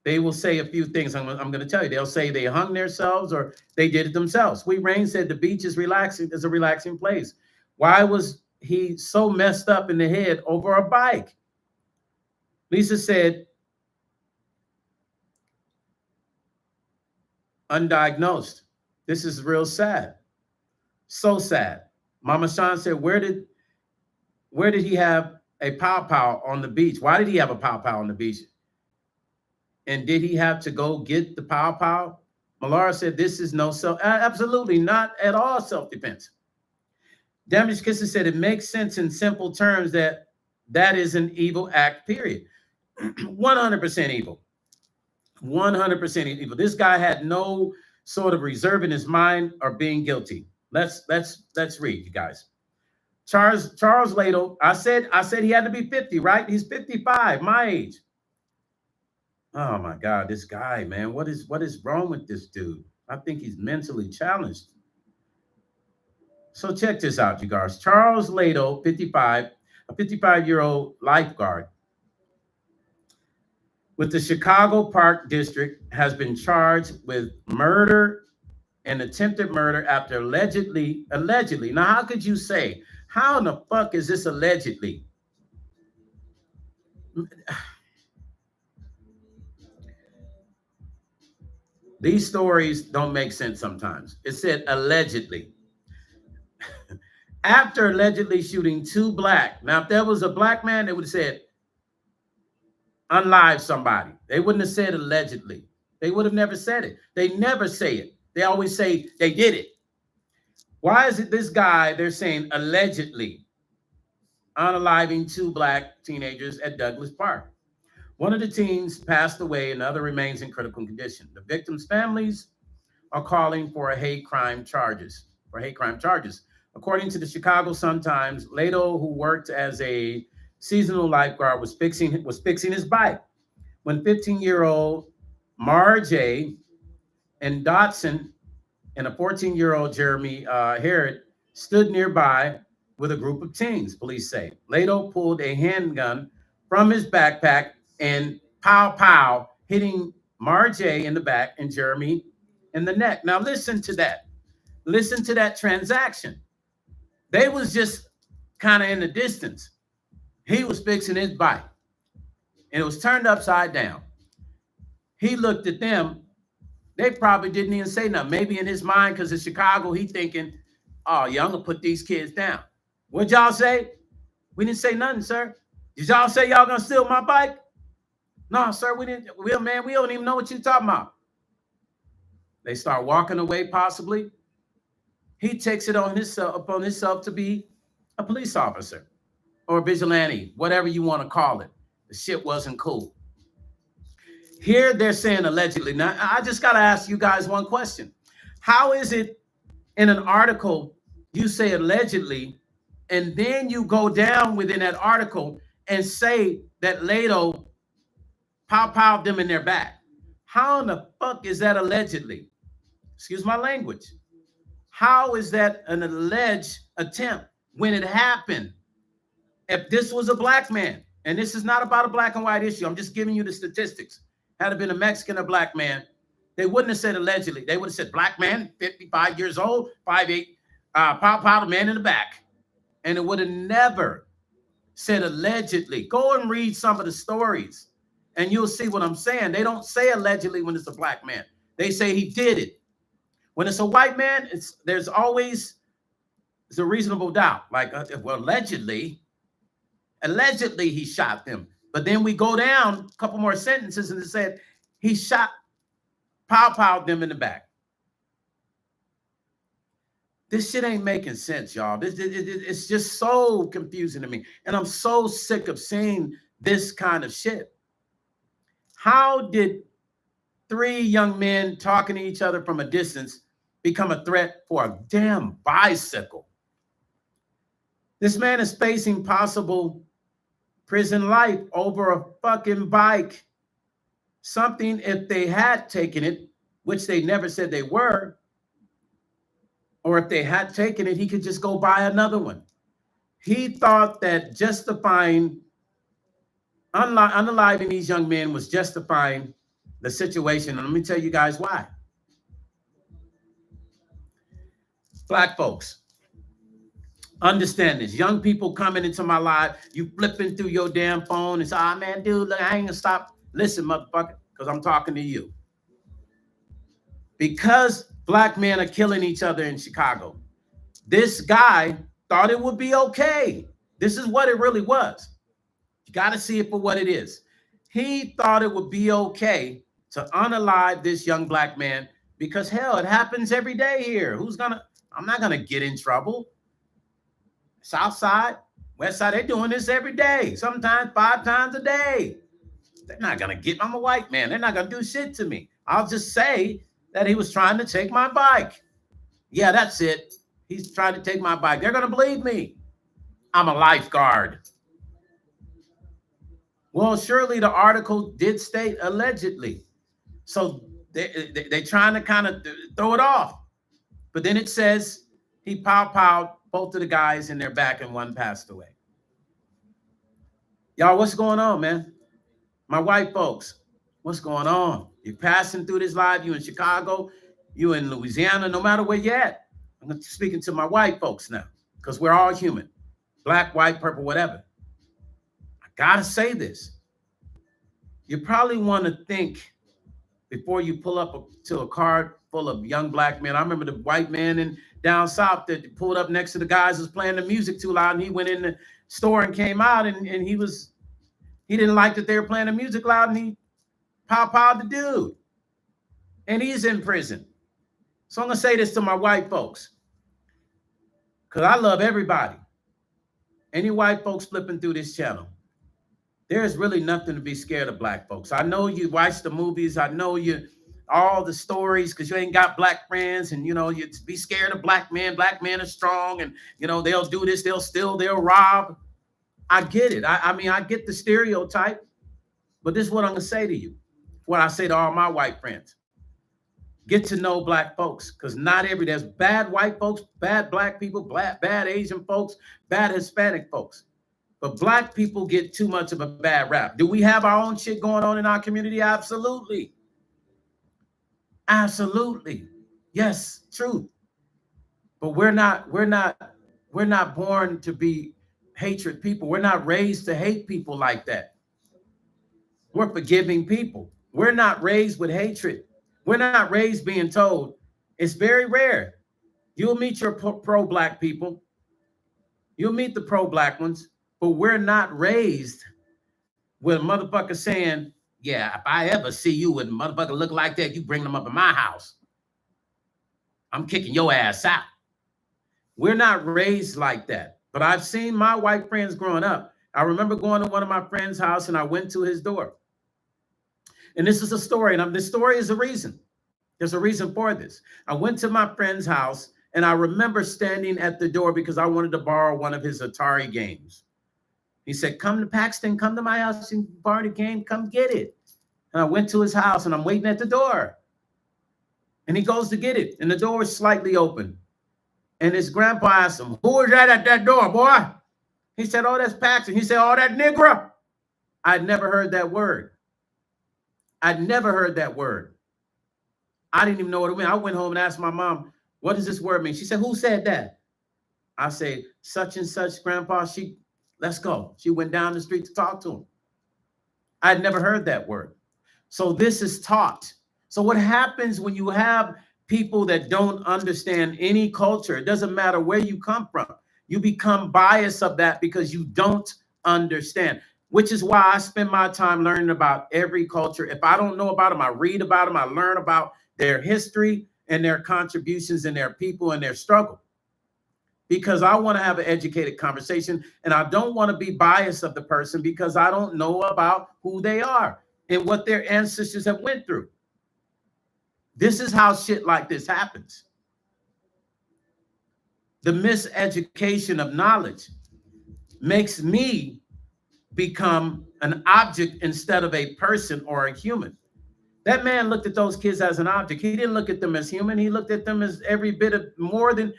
they will say a few things. I'm going to tell you. They'll say they hung themselves or they did it themselves. Sweet Rain said the beach is relaxing, is a relaxing place. Why was he so messed up in the head over a bike? Lisa said, undiagnosed. This is real sad. So sad. Mama Sean said, where did he have a pow on the beach? Why did he have a pow on the beach? And did he have to go get the pow? Malara said, this is no absolutely not at all self-defense. Damaged Kisses said, it makes sense in simple terms that is an evil act, period. 100% evil. 100% evil. This guy had no sort of reserve in his mind or being guilty. Let's read, you guys. Charles Ladle, I said he had to be 50, right? He's 55, my age. Oh my God, this guy, man, what is wrong with this dude? I think he's mentally challenged. So check this out, you guys. Charles Ladle, 55, a 55-year-old lifeguard with the Chicago Park District, has been charged with murder and attempted murder after allegedly. Now, how could you say, how in the fuck is this allegedly? These stories don't make sense sometimes. It said allegedly. After allegedly shooting two black. Now, if there was a black man, they would have said, unlive somebody. They wouldn't have said allegedly. They would have never said it. They never say it. They always say they did it. Why is it this guy, they're saying allegedly unaliving two black teenagers at Douglas Park? One of the teens passed away and the other remains in critical condition. The victims' families are calling for hate crime charges. According to the Chicago Sun-Times, Lato, who worked as a seasonal lifeguard, was fixing his bike when 15-year-old Marjay and Dotson and a 14-year-old Jeremy Herod stood nearby with a group of teens, police say. Lato pulled a handgun from his backpack and pow, hitting Marjay in the back and Jeremy in the neck. Now listen to that. Listen to that transaction. They was just kind of in the distance. He was fixing his bike and it was turned upside down. He looked at them. They probably didn't even say nothing. Maybe in his mind, because in Chicago, he thinking, oh, yeah, I'm going to put these kids down. What'd y'all say? We didn't say nothing, sir. Did y'all say y'all going to steal my bike? No, sir, we didn't. We don't even know what you're talking about. They start walking away, possibly. He takes it upon himself to be a police officer or a vigilante, whatever you want to call it. The shit wasn't cool. Here they're saying allegedly. Now, I just got to ask you guys one question. How is it in an article you say allegedly, and then you go down within that article and say that Lato pow them in their back? How in the fuck is that allegedly? Excuse my language. How is that an alleged attempt when it happened? If this was a black man, and this is not about a black and white issue, I'm just giving you the statistics. Had it been a Mexican or black man, they wouldn't have said allegedly. They would have said black man, 55 years old, 5'8", pow the man in the back. And it would have never said allegedly. Go and read some of the stories and you'll see what I'm saying. They don't say allegedly when it's a black man. They say he did it. When it's a white man, there's always a reasonable doubt. Like, well, allegedly he shot them. But then we go down a couple more sentences and it said he powed them in the back. This shit ain't making sense, y'all. It's just so confusing to me. And I'm so sick of seeing this kind of shit. How did 3 young men talking to each other from a distance become a threat for a damn bicycle? This man is facing possible prison life over a fucking bike. Something, if they had taken it, which they never said they were, or if they had taken it, he could just go buy another one. He thought that justifying unaliving these young men was justifying the situation. And let me tell you guys why. Black folks, understand this. Young people coming into my life, you flipping through your damn phone and say, "Ah, man, dude, look, I ain't gonna stop. Listen, motherfucker, because I'm talking to you." Because black men are killing each other in Chicago, this guy thought it would be okay. This is what it really was. You got to see it for what it is. He thought it would be okay to unalive this young black man because, hell, it happens every day here. I'm not going to get in trouble. South side, west side, they're doing this every day, sometimes 5 times a day. They're not going to get, I'm a white man. They're not going to do shit to me. I'll just say that he was trying to take my bike. Yeah, that's it. He's trying to take my bike. They're going to believe me. I'm a lifeguard. Well, surely the article did state allegedly. So they're trying to kind of throw it off. But then it says he powed both of the guys in their back and one passed away. Y'all, what's going on, man? My white folks, what's going on? You're passing through this live. You in Chicago, you in Louisiana, no matter where you're at. I'm speaking to my white folks now because we're all human. Black, white, purple, whatever. I got to say this. You probably want to think before you pull up to a car full of young black men. I remember the white man down south that pulled up next to the guys who was playing the music too loud, and he went in the store and came out, and he didn't like that they were playing the music loud, and he powed the dude. And he's in prison. So I'm going to say this to my white folks, because I love everybody. Any white folks flipping through this channel, there's really nothing to be scared of black folks. I know you watch the movies. I know you all the stories because you ain't got black friends, and you be scared of black men. Black men are strong, and they'll do this, they'll steal, they'll rob. I get it. I mean, I get the stereotype, but this is what I'm gonna say to you. What I say to all my white friends: get to know black folks, because there's bad white folks, bad black people, bad Asian folks, bad Hispanic folks. But black people get too much of a bad rap. Do we have our own shit going on in our community? Absolutely. Absolutely. Yes, truth. But we're not born to be hatred people. We're not raised to hate people like that. We're forgiving people. We're not raised with hatred. We're not raised being told. It's very rare. You'll meet your pro-black people. You'll meet the pro-black ones. But we're not raised with a motherfucker saying, yeah, if I ever see you with a motherfucker look like that, you bring them up in my house. I'm kicking your ass out. We're not raised like that. But I've seen my white friends growing up. I remember going to one of my friend's house and I went to his door. And this is a story. And this story is a reason. There's a reason for this. I went to my friend's house and I remember standing at the door because I wanted to borrow one of his Atari games. He said, come to Paxton, come to my house and borrow the game, come get it. And I went to his house and I'm waiting at the door. And he goes to get it. And the door is slightly open. And his grandpa asked him, who is that at that door, boy? He said, oh, that's Paxton. He said, oh, that nigger. I'd never heard that word. I'd never heard that word. I didn't even know what it meant. I went home and asked my mom, what does this word mean? She said, who said that? I said, such and such, grandpa, let's go. She went down the street to talk to him. I'd never heard that word. So this is taught. So what happens when you have people that don't understand any culture. It doesn't matter where you come from. You become biased of that because you don't understand, which is why I spend my time learning about every culture. If I don't know about them, I read about them. I learn about their history and their contributions and their people and their struggle, because I want to have an educated conversation, and I don't want to be biased of the person because I don't know about who they are and what their ancestors have went through. This is how shit like this happens. The miseducation of knowledge makes me become an object instead of a person or a human. That man looked at those kids as an object. He didn't look at them as human. He looked at them as every bit of more than,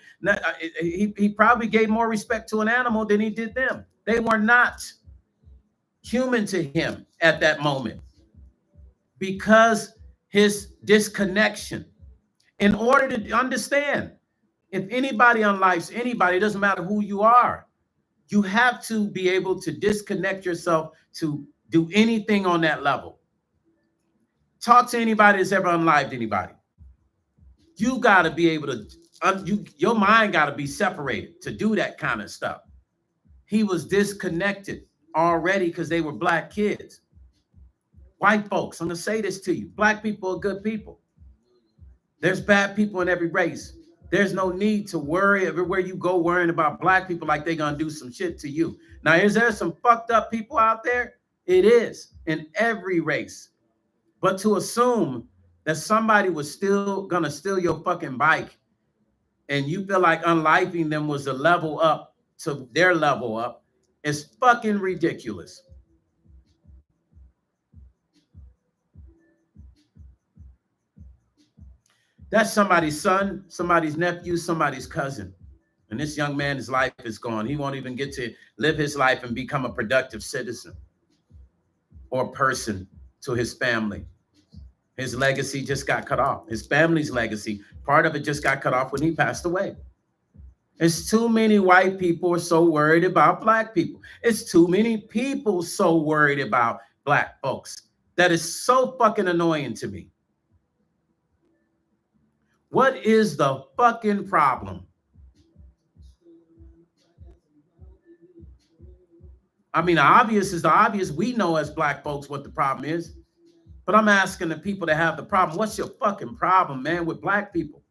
he probably gave more respect to an animal than he did them. They were not human to him at that moment because his disconnection. In order to understand, if anybody unlikes anybody, it doesn't matter who you are, you have to be able to disconnect yourself to do anything on that level. Talk to anybody that's ever unlived anybody. You got to be able to, your mind got to be separated to do that kind of stuff. He was disconnected already because they were black kids. White folks, I'm going to say this to you. Black people are good people. There's bad people in every race. There's no need to worry everywhere you go worrying about black people like they're going to do some shit to you. Now, is there some fucked up people out there? It is in every race. But to assume that somebody was still going to steal your fucking bike and you feel like unlifing them was a level up to their level up is fucking ridiculous. That's somebody's son, somebody's nephew, somebody's cousin. And this young man's life is gone. He won't even get to live his life and become a productive citizen or person to his family. His legacy just got cut off. His family's legacy, part of it just got cut off when he passed away. It's too many white people are so worried about black people. It's too many people so worried about black folks. That is so fucking annoying to me. What is the fucking problem? I mean, the obvious is the obvious. We know as black folks what the problem is. But I'm asking the people that have the problem, what's your fucking problem, man, with black people?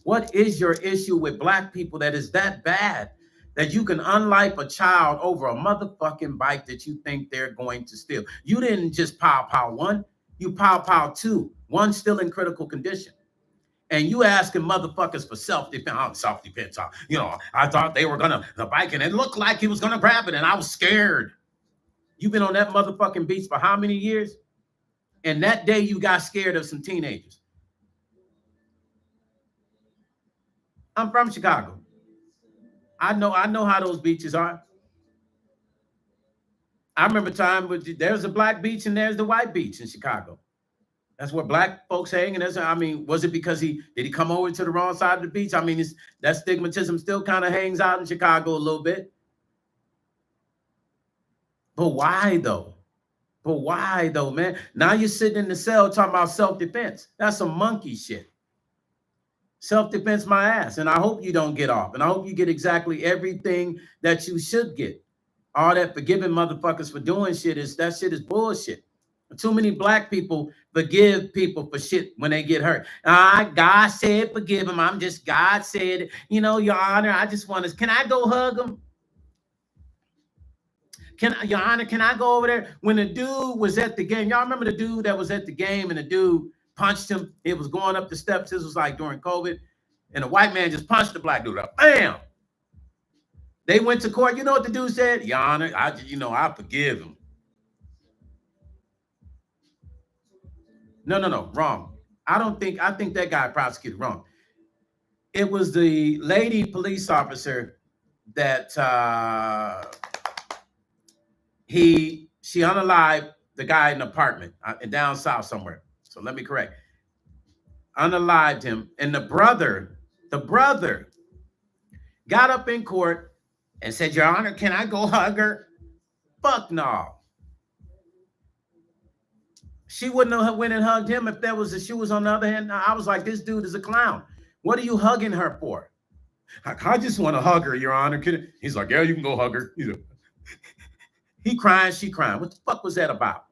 What is your issue with black people that is that bad that you can unlife a child over a motherfucking bike that you think they're going to steal? You didn't just pow one, you pow two, one still in critical condition. And you asking motherfuckers for self-defense. Self-defense. You know, I thought they were gonna the bike and it looked like he was gonna grab it and I was scared. You've been on that motherfucking beach for how many years? And that day you got scared of some teenagers. I'm from Chicago. I know how those beaches are. I remember time there's a black beach and there's the white beach in Chicago. That's where black folks hang. And I mean, was it because did he come over to the wrong side of the beach? I mean, that stigmatism still kind of hangs out in Chicago a little bit. But why though? Man? Now you're sitting in the cell talking about self-defense. That's some monkey shit. Self-defense my ass. And I hope you don't get off. And I hope you get exactly everything that you should get. All that forgiving motherfuckers for doing shit is bullshit. Too many black people forgive people for shit when they get hurt. God said forgive him. God said, you know, Your Honor, I just want to, can I go hug him? Your Honor, can I go over there? When the dude was at the game, y'all remember the dude that was at the game and the dude punched him? It was going up the steps. This was like during COVID. And the white man just punched the black dude up. Bam! They went to court. You know what the dude said? Your Honor, I forgive him. No, wrong. I think that guy prosecuted wrong. It was the lady police officer that she unalived the guy in the apartment down south somewhere. So let me correct. Unalived him. And the brother got up in court and said, Your Honor, can I go hug her? Fuck no. She wouldn't have went and hugged him if there was a shoe was on the other hand. I was like, this dude is a clown. What are you hugging her for? I just want to hug her, Your Honor. He's like, yeah, you can go hug her. He crying, she crying. What the fuck was that about?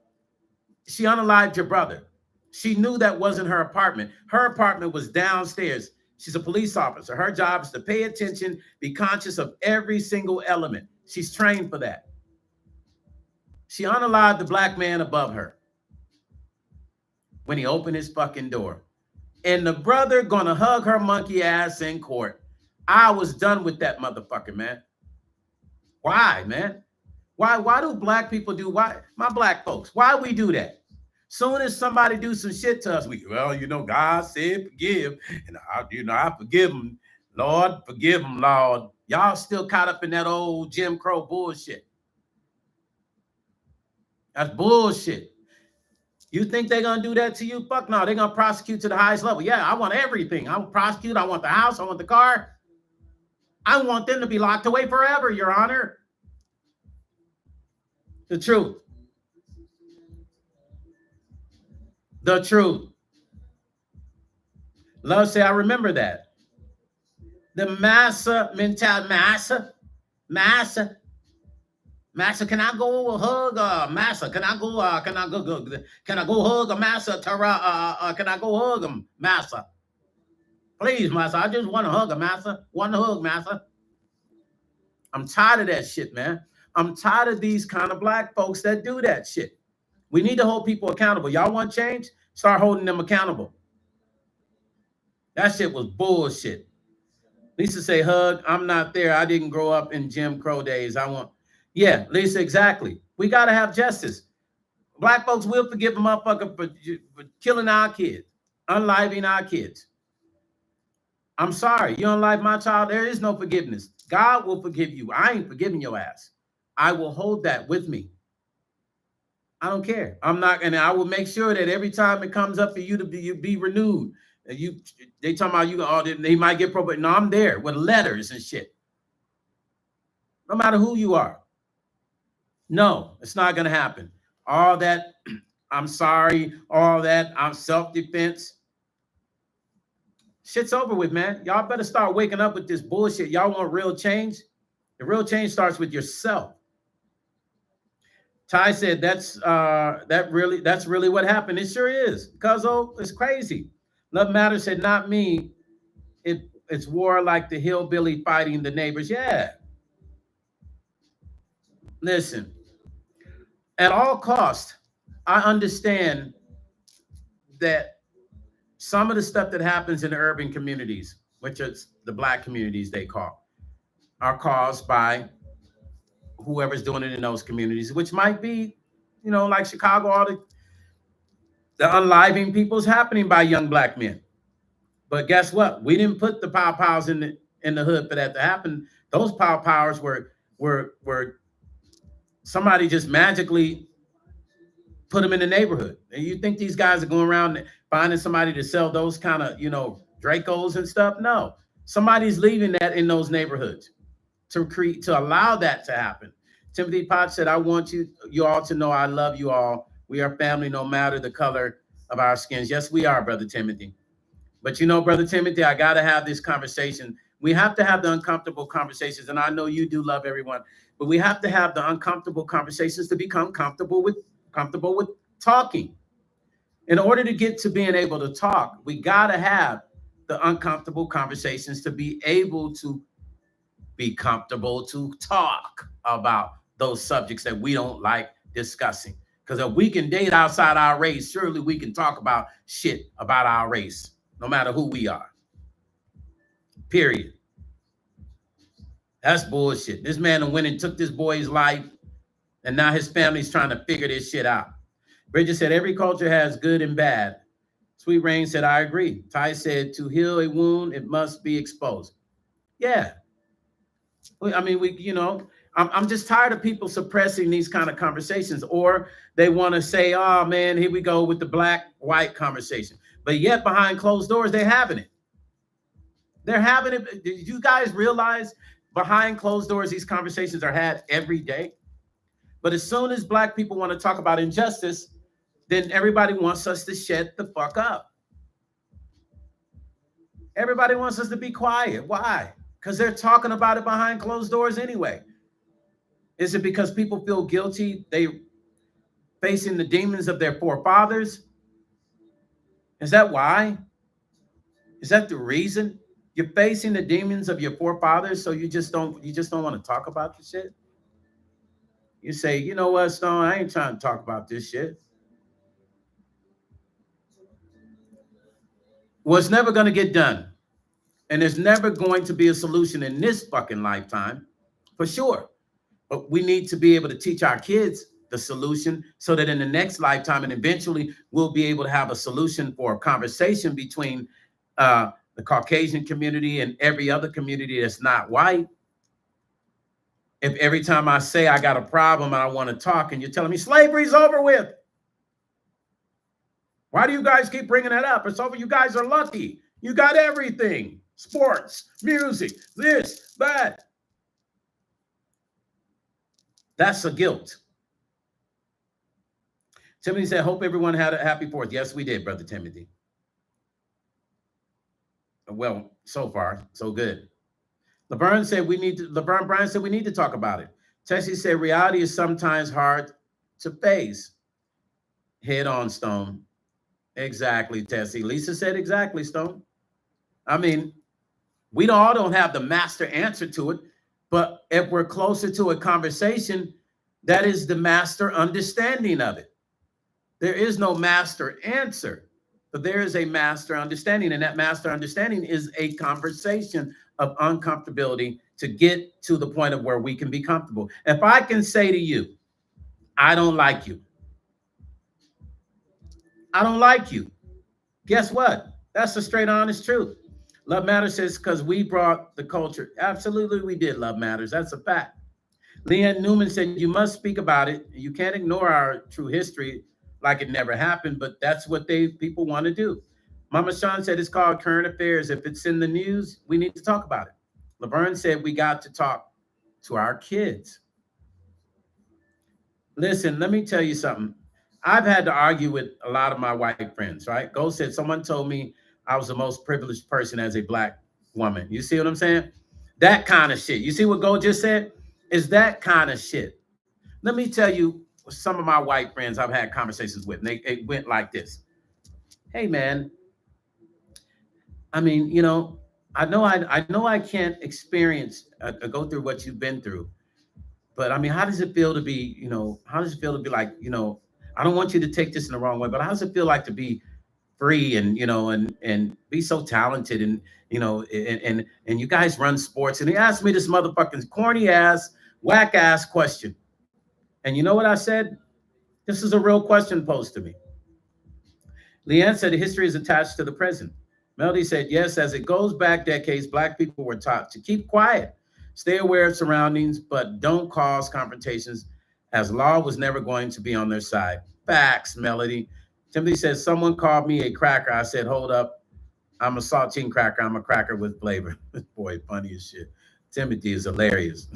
She unalived your brother. She knew that wasn't her apartment. Her apartment was downstairs. She's a police officer. Her job is to pay attention, be conscious of every single element. She's trained for that. She unalived the black man above her when he opened his fucking door. And the brother gonna hug her monkey ass in court. I was done with that motherfucker, man. Why, man? Why do black people do, why, my black folks, why we do that? Soon as somebody do some shit to us, God said forgive, and I forgive them. Lord, forgive them, Lord. Y'all still caught up in that old Jim Crow bullshit. That's bullshit. You think they're going to do that to you? Fuck no, they're going to prosecute to the highest level. Yeah, I want everything. I want prosecute. I want the house. I want the car. I want them to be locked away forever, Your Honor. The truth. The truth. Love say, I remember that. The massa mentality, massa. Can I go hug massa? Can I go hug a massa? Can I go hug him, massa? Please, massa. I just want to hug a massa. Want to hug massa. I'm tired of that shit, man. I'm tired of these kind of black folks that do that shit. We need to hold people accountable. Y'all want change? Start holding them accountable. That shit was bullshit. Lisa say, hug. I'm not there. I didn't grow up in Jim Crow days. Yeah, Lisa, exactly. We got to have justice. Black folks will forgive a motherfucker for killing our kids, unliving our kids. I'm sorry. You unlive my child. There is no forgiveness. God will forgive you. I ain't forgiving your ass. I will hold that with me. I don't care. I'm not, and I will make sure that every time it comes up for you to be renewed, they talking about they might get probate. No, I'm there with letters and shit. No matter who you are. No, it's not gonna happen. All that, I'm sorry, all that, I'm self-defense. Shit's over with, man. Y'all better start waking up with this bullshit. Y'all want real change? The real change starts with yourself. Ty said that's really what happened. It sure is. Cuzzo, it's crazy. Love Matters said, not me. It's war like the hillbilly fighting the neighbors. Yeah. Listen, at all costs, I understand that some of the stuff that happens in the urban communities, which is the black communities they call, are caused by whoever's doing it in those communities, which might be, like Chicago, all the unliving people's happening by young black men. But guess what? We didn't put the pow pows in the hood for that to happen. Those pow powers were somebody just magically put them in the neighborhood. And you think these guys are going around finding somebody to sell those kind of, Dracos and stuff? No, somebody's leaving that in those neighborhoods to allow that to happen. Timothy Potts said, I want you all to know I love you all. We are family no matter the color of our skins. Yes, we are, Brother Timothy. But Brother Timothy, I got to have this conversation. We have to have the uncomfortable conversations. And I know you do love everyone, but we have to have the uncomfortable conversations to become comfortable with talking. In order to get to being able to talk, we got to have the uncomfortable conversations to be able to be comfortable to talk about those subjects that we don't like discussing. Because if we can date outside our race, surely we can talk about shit about our race, no matter who we are. Period. That's bullshit. This man went and took this boy's life, and now his family's trying to figure this shit out. Bridget said, every culture has good and bad. Sweet Rain said, I agree. Ty said, to heal a wound, it must be exposed. Yeah. I mean, I'm just tired of people suppressing these kind of conversations, or they want to say, oh man, here we go with the black-white conversation. But yet behind closed doors, they're having it. They're having it. Do you guys realize behind closed doors, these conversations are had every day? But as soon as black people want to talk about injustice, then everybody wants us to shut the fuck up. Everybody wants us to be quiet. Why? Because they're talking about it behind closed doors anyway. Is it because people feel guilty? They facing the demons of their forefathers? Is that why? Is that the reason? You're facing the demons of your forefathers, so you just don't want to talk about the shit? You say, you know what, Stone, I ain't trying to talk about this shit. Well, it's never going to get done. And there's never going to be a solution in this fucking lifetime, for sure. But we need to be able to teach our kids the solution so that in the next lifetime and eventually we'll be able to have a solution for a conversation between the Caucasian community and every other community that's not white. If every time I say I got a problem and I want to talk and you're telling me slavery's over with, why do you guys keep bringing that up? It's over. You guys are lucky. You got everything. Sports, music, this, that. That's a guilt. Timothy said, hope everyone had a happy 4th. Yes, we did, Brother Timothy. Well, so far, so good. Laverne Bryan said we need to talk about it. Tessie said reality is sometimes hard to face. Head on, Stone. Exactly, Tessie. Lisa said exactly, Stone. I mean, we all don't have the master answer to it, but if we're closer to a conversation, that is the master understanding of it. There is no master answer, but there is a master understanding, and that master understanding is a conversation of uncomfortability to get to the point of where we can be comfortable. If I can say to you, I don't like you. I don't like you. Guess what? That's the straight, honest truth. Love Matters says, because we brought the culture. Absolutely, we did, Love Matters. That's a fact. Leanne Newman said, you must speak about it. You can't ignore our true history like it never happened, but that's what people want to do. Mama Sean said, it's called current affairs. If it's in the news, we need to talk about it. Laverne said, we got to talk to our kids. Listen, let me tell you something. I've had to argue with a lot of my white friends, right? Go said, someone told me I was the most privileged person as a Black woman. You see what I'm saying? That kind of shit. You see what Go just said? Is that kind of shit. Let me tell you some of my white friends I've had conversations with, and they went like this. Hey, man, I mean, you know I know I can't experience go through what you've been through, but I mean, how does it feel to be, how does it feel to be like, I don't want you to take this in the wrong way, but how does it feel like to be free and, and be so talented and, and you guys run sports? And he asked me this motherfucking corny ass, whack ass question. And you know what I said? This is a real question posed to me. Leanne said the history is attached to the present. Melody said, yes, as it goes back decades, Black people were taught to keep quiet, stay aware of surroundings, but don't cause confrontations, as law was never going to be on their side. Facts, Melody. Timothy says, someone called me a cracker. I said, hold up. I'm a saltine cracker. I'm a cracker with flavor. Boy, funny as shit. Timothy is hilarious.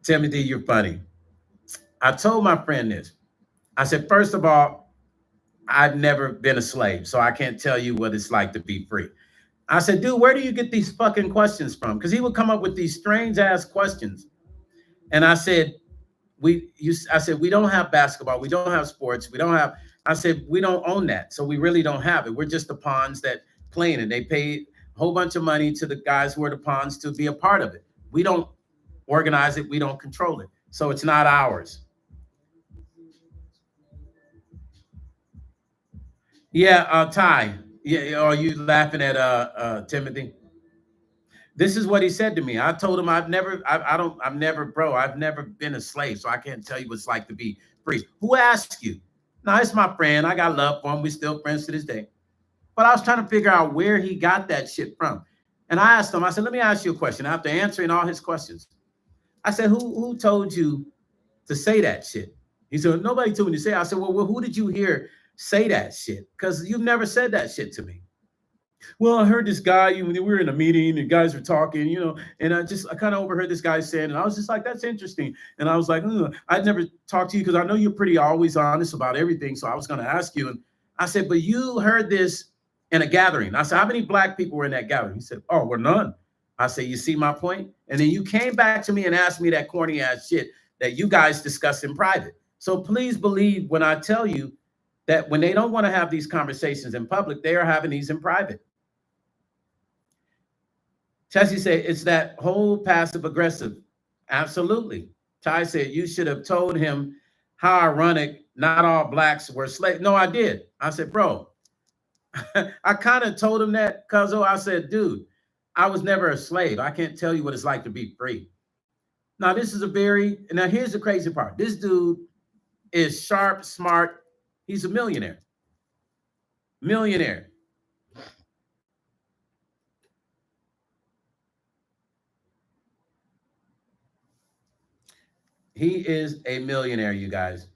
Timothy, you're funny. I told my friend this. I said, first of all, I've never been a slave, so I can't tell you what it's like to be free. I said, dude, where do you get these fucking questions from? Because he would come up with these strange ass questions. And I said, we don't have basketball. We don't have sports. I said, we don't own that. So we really don't have it. We're just the pawns that play in it. They pay a whole bunch of money to the guys who are the pawns to be a part of it. We don't organize it. We don't control it. So it's not ours. Yeah, Ty. Yeah, are you laughing at Timothy? This is what he said to me. I told him I've never been a slave, so I can't tell you what it's like to be free. Who asked you? No, it's my friend. I got love for him. We're still friends to this day. But I was trying to figure out where he got that shit from. And I asked him, I said, let me ask you a question. After answering all his questions, I said, who told you to say that shit? He said, nobody told me to say it. I said, well, who did you hear say that shit? Because you've never said that shit to me. Well, I heard this guy, we were in a meeting and guys were talking, and I kind of overheard this guy saying, and I was just like, that's interesting. And I was like, I'd never talked to you because I know you're pretty always honest about everything. So I was going to ask you. And I said, but you heard this in a gathering. I said, how many black people were in that gathering? He said, oh, well, none. I said, you see my point? And then you came back to me and asked me that corny ass shit that you guys discuss in private. So please believe when I tell you that when they don't want to have these conversations in public, they are having these in private. Cassie said, it's that whole passive aggressive. Absolutely. Ty said, you should have told him how ironic not all blacks were slaves. No, I did. I said, bro, I kind of told him that, cuzzo. I said, dude, I was never a slave. I can't tell you what it's like to be free. Now, this is now here's the crazy part. This dude is sharp, smart. He's a millionaire. Millionaire. He is a millionaire, you guys.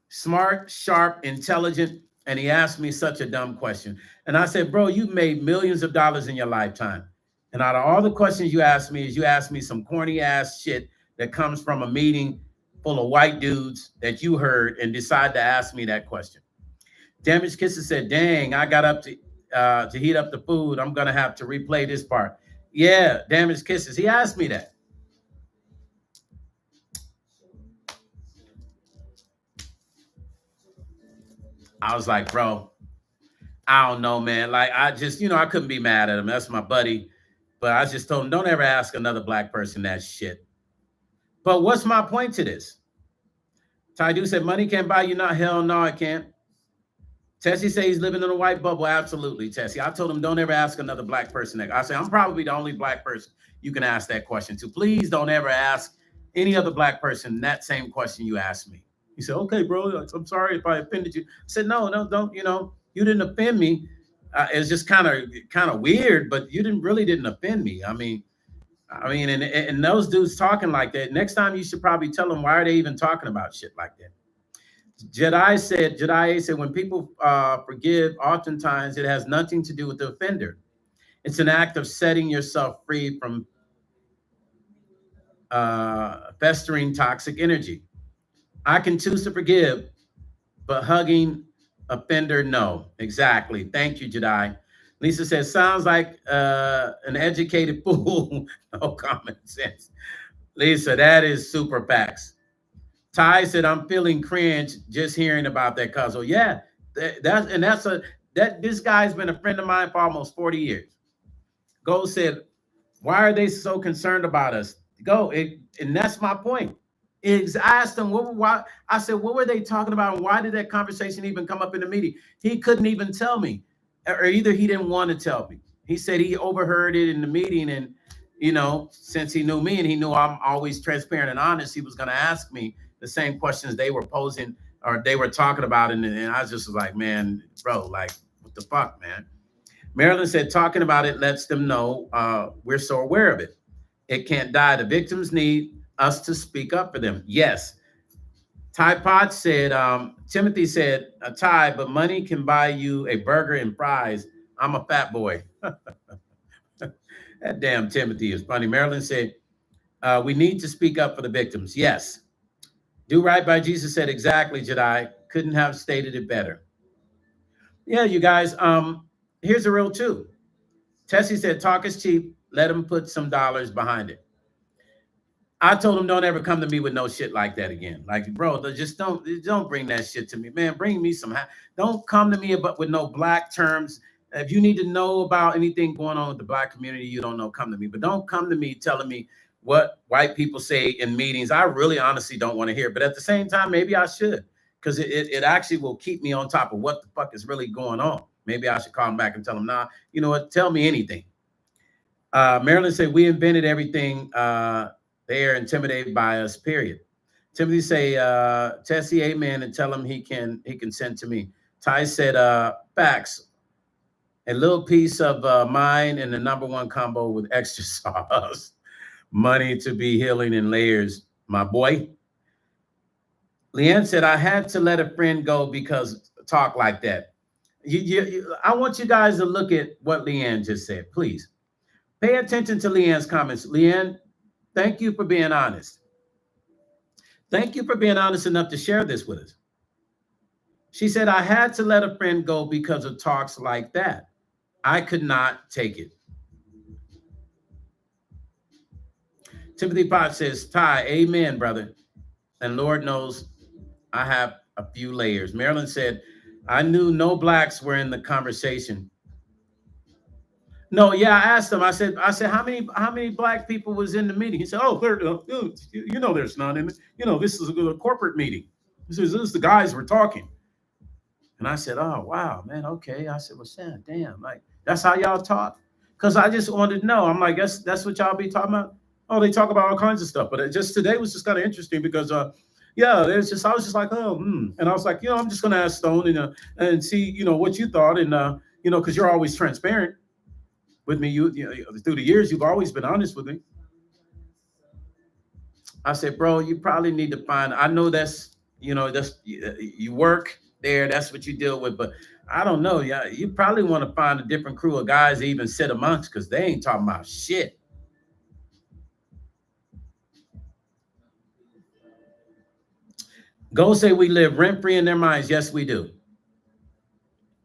Smart, sharp, intelligent, and he asked me such a dumb question. And I said, bro, you've made millions of dollars in your lifetime. And out of all the questions you asked me, you asked me some corny ass shit that comes from a meeting full of white dudes that you heard and decide to ask me that question. Damaged Kisses said, dang, I got up to heat up the food. I'm going to have to replay this part. Yeah, Damaged Kisses. He asked me that. I was like, bro, I don't know, man. Like, I just, I couldn't be mad at him. That's my buddy. But I just told him, don't ever ask another black person that shit. But what's my point to this? Tydu said, money can't buy you not. Hell no, it can't. Tessie said he's living in a white bubble. Absolutely, Tessie. I told him, don't ever ask another black person that. I said, I'm probably the only black person you can ask that question to. Please don't ever ask any other black person that same question you asked me. He said, okay, bro, I'm sorry if I offended you. I said, no, don't, you didn't offend me. It's just kind of weird, but you really didn't offend me. I mean, and those dudes talking like that, next time you should probably tell them, why are they even talking about shit like that? Jedi said, when people forgive, oftentimes it has nothing to do with the offender. It's an act of setting yourself free from festering toxic energy. I can choose to forgive, but hugging offender, no. Exactly. Thank you, Jedi. Lisa says, sounds like an educated fool. No common sense. Lisa, that is super facts. Ty said, I'm feeling cringe just hearing about that cousin. Yeah, this guy's been a friend of mine for almost 40 years. Gold said, why are they so concerned about us? And that's my point. I asked him, why? I said, what were they talking about? And why did that conversation even come up in the meeting? He couldn't even tell me, or either he didn't want to tell me. He said he overheard it in the meeting, and since he knew me and he knew I'm always transparent and honest, he was going to ask me the same questions they were posing or they were talking about. And I just was like, man, bro, like, what the fuck, man? Marilyn said, talking about it lets them know we're so aware of it. It can't die. The victims need us to speak up for them. Yes. Ty Pot said, Timothy said, Ty, but money can buy you a burger and fries. I'm a fat boy. That damn Timothy is funny. Marilyn said, we need to speak up for the victims. Yes. Do right by Jesus said, exactly, Jedi. Couldn't have stated it better. Yeah, you guys, here's the real truth. Tessie said, talk is cheap. Let him put some dollars behind it. I told him, don't ever come to me with no shit like that again. Like, bro, just don't bring that shit to me, man. Bring me some. Don't come to me with no black terms. If you need to know about anything going on with the black community, you don't know, come to me. But don't come to me telling me what white people say in meetings. I really honestly don't want to hear. But at the same time, maybe I should, because it actually will keep me on top of what the fuck is really going on. Maybe I should call him back and tell him, nah, you know what? Tell me anything. Marilyn said, we invented everything. They are intimidated by us, period. Timothy say, Tessie, amen, and tell him he can send to me. Ty said, facts. A little piece of mine and the #1 combo with extra sauce. Money to be healing in layers, my boy. Leanne said, I had to let a friend go because talk like that. I want you guys to look at what Leanne just said. Please pay attention to Leanne's comments. Leanne, thank you for being honest. Thank you for being honest enough to share this with us. She said, I had to let a friend go because of talks like that. I could not take it. Timothy Potts says, Ty, amen, brother. And Lord knows I have a few layers. Marilyn said, I knew no blacks were in the conversation. No, yeah, I asked him. I said, how many black people was in the meeting? He said, oh, there's none in it. This is a corporate meeting. This is the guys were talking. And I said, oh, wow, man, okay. I said, well, Sam, damn, like, that's how y'all talk? Because I just wanted to know. I'm like, that's what y'all be talking about? Oh, they talk about all kinds of stuff. But it just today was just kind of interesting because, yeah, there's just, I was just like, And I was like, I'm just going to ask Stone and see, what you thought. And, because you're always transparent with me. You through the years, you've always been honest with me. I said, bro, you probably need to find, I know that's you work there, that's what you deal with, but I don't know. Yeah, you probably want to find a different crew of guys to even sit amongst because they ain't talking about shit. Go say we live rent free in their minds. Yes, we do.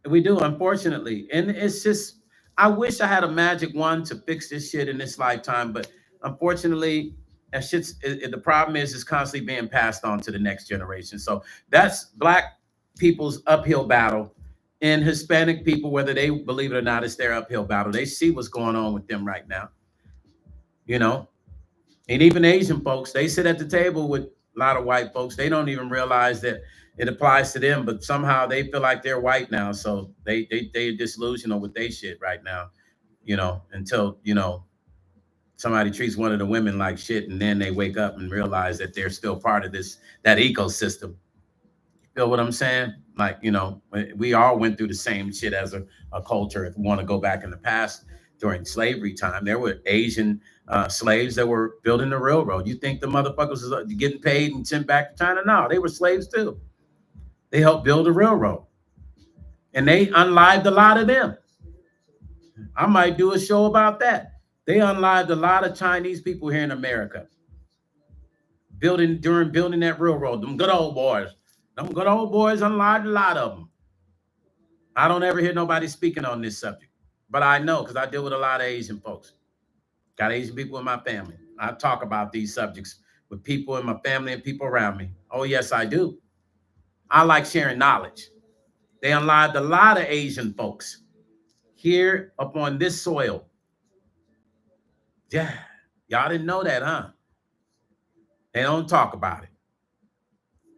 We do, unfortunately. And it's just, I wish I had a magic wand to fix this shit in this lifetime, but unfortunately, the problem is it's constantly being passed on to the next generation. So that's black people's uphill battle. And Hispanic people, whether they believe it or not, it's their uphill battle. They see what's going on with them right now. And even Asian folks, they sit at the table with a lot of white folks. They don't even realize that it applies to them, but somehow they feel like they're white now. So they're disillusional with their shit right now, until, somebody treats one of the women like shit, and then they wake up and realize that they're still part of that ecosystem. You feel what I'm saying? Like, we all went through the same shit as a culture. If we want to go back in the past, during slavery time, there were Asian slaves that were building the railroad. You think the motherfuckers was getting paid and sent back to China? No, they were slaves too. They helped build the railroad, and they unlived a lot of them. I might do a show about that. They unlived a lot of Chinese people here in America, during building that railroad. Them good old boys unlived a lot of them. I don't ever hear nobody speaking on this subject, but I know because I deal with a lot of Asian folks. Got Asian people in my family. I talk about these subjects with people in my family and people around me. Oh, yes, I do. I like sharing knowledge. They unlived a lot of Asian folks here upon this soil. Yeah, y'all didn't know that, huh? They don't talk about it.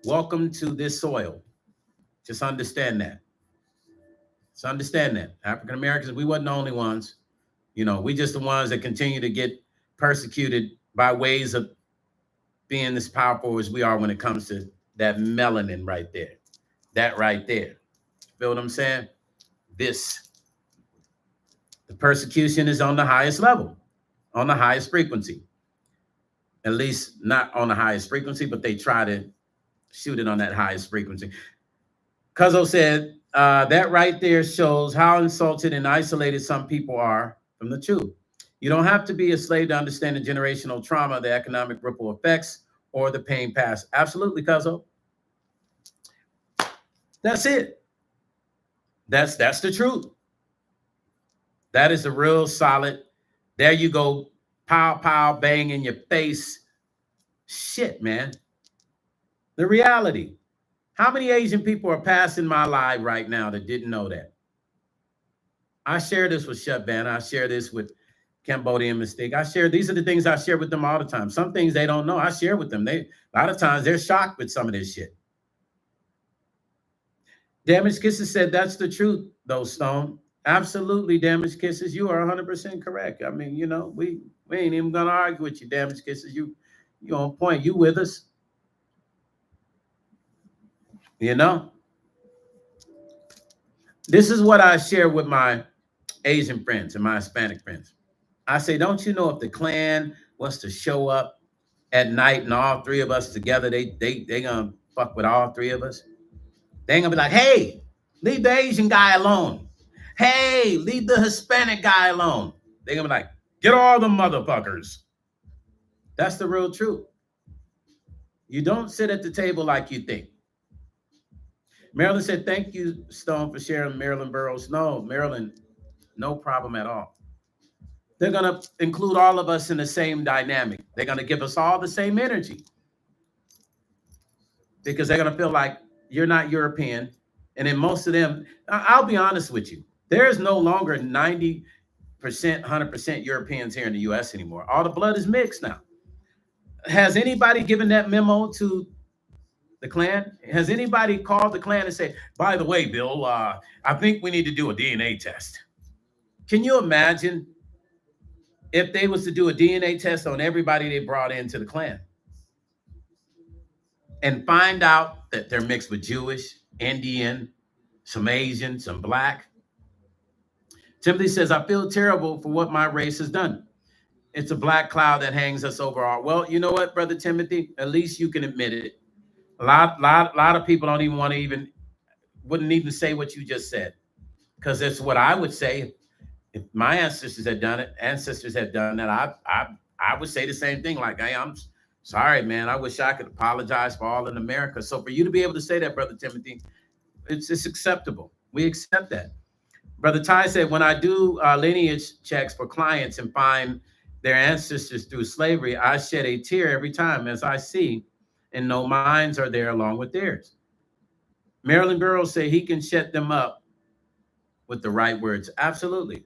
Welcome to this soil. Just understand that. Just understand that. African Americans, we wasn't the only ones. We just the ones that continue to get persecuted by ways of being as powerful as we are when it comes to that melanin right there. That right there. Feel what I'm saying? The persecution is on the highest level, on the highest frequency. At least not on the highest frequency, but they try to shoot it on that highest frequency. Cuzzo said, that right there shows how insulted and isolated some people are from the truth. You don't have to be a slave to understand the generational trauma, the economic ripple effects, or the pain past. Absolutely, Cuzzo. That's it. That's the truth. That is a real solid, there you go, pow, pow, bang in your face. Shit, man. The reality. How many Asian people are passing my live right now that didn't know that? I share this with Chef Van. I share this with Cambodian Mystique. These are the things I share with them all the time. Some things they don't know, I share with them. A lot of times they're shocked with some of this shit. Damaged Kisses said that's the truth, though, Stone. Absolutely, Damaged Kisses. You are 100% correct. I mean, we ain't even gonna argue with you, Damaged Kisses. You on point. You with us. This is what I share with my Asian friends and my Hispanic friends. I say, don't you know if the Klan was to show up at night and all three of us together, they gonna fuck with all three of us. They ain't gonna be like, hey, leave the Asian guy alone. Hey, leave the Hispanic guy alone. They're gonna be like, get all the motherfuckers. That's the real truth. You don't sit at the table like you think. Marilyn said, thank you, Stone, for sharing Marilyn Burroughs. No, Marilyn, no problem at all. They're gonna include all of us in the same dynamic. They're gonna give us all the same energy because they're gonna feel like you're not European. And then most of them, I'll be honest with you, there's no longer 90%, 100% Europeans here in the US anymore. All the blood is mixed now. Has anybody given that memo to the Klan? Has anybody called the Klan and said, by the way, Bill, I think we need to do a DNA test? Can you imagine if they was to do a DNA test on everybody they brought into the Klan and find out that they're mixed with Jewish, Indian, some Asian, some Black? Timothy says, I feel terrible for what my race has done. It's a black cloud that hangs us over all. Well, you know what, Brother Timothy? At least you can admit it. A lot of people don't even want to wouldn't even say what you just said, because it's what I would say if my ancestors had done it. Ancestors had done that. I would say the same thing. Like, hey, I'm sorry, man. I wish I could apologize for all in America. So for you to be able to say that, Brother Timothy, it's acceptable. We accept that. Brother Ty said, when I do lineage checks for clients and find their ancestors through slavery, I shed a tear every time as I see and know mines are there along with theirs. Marilyn Burroughs said he can shut them up with the right words. Absolutely.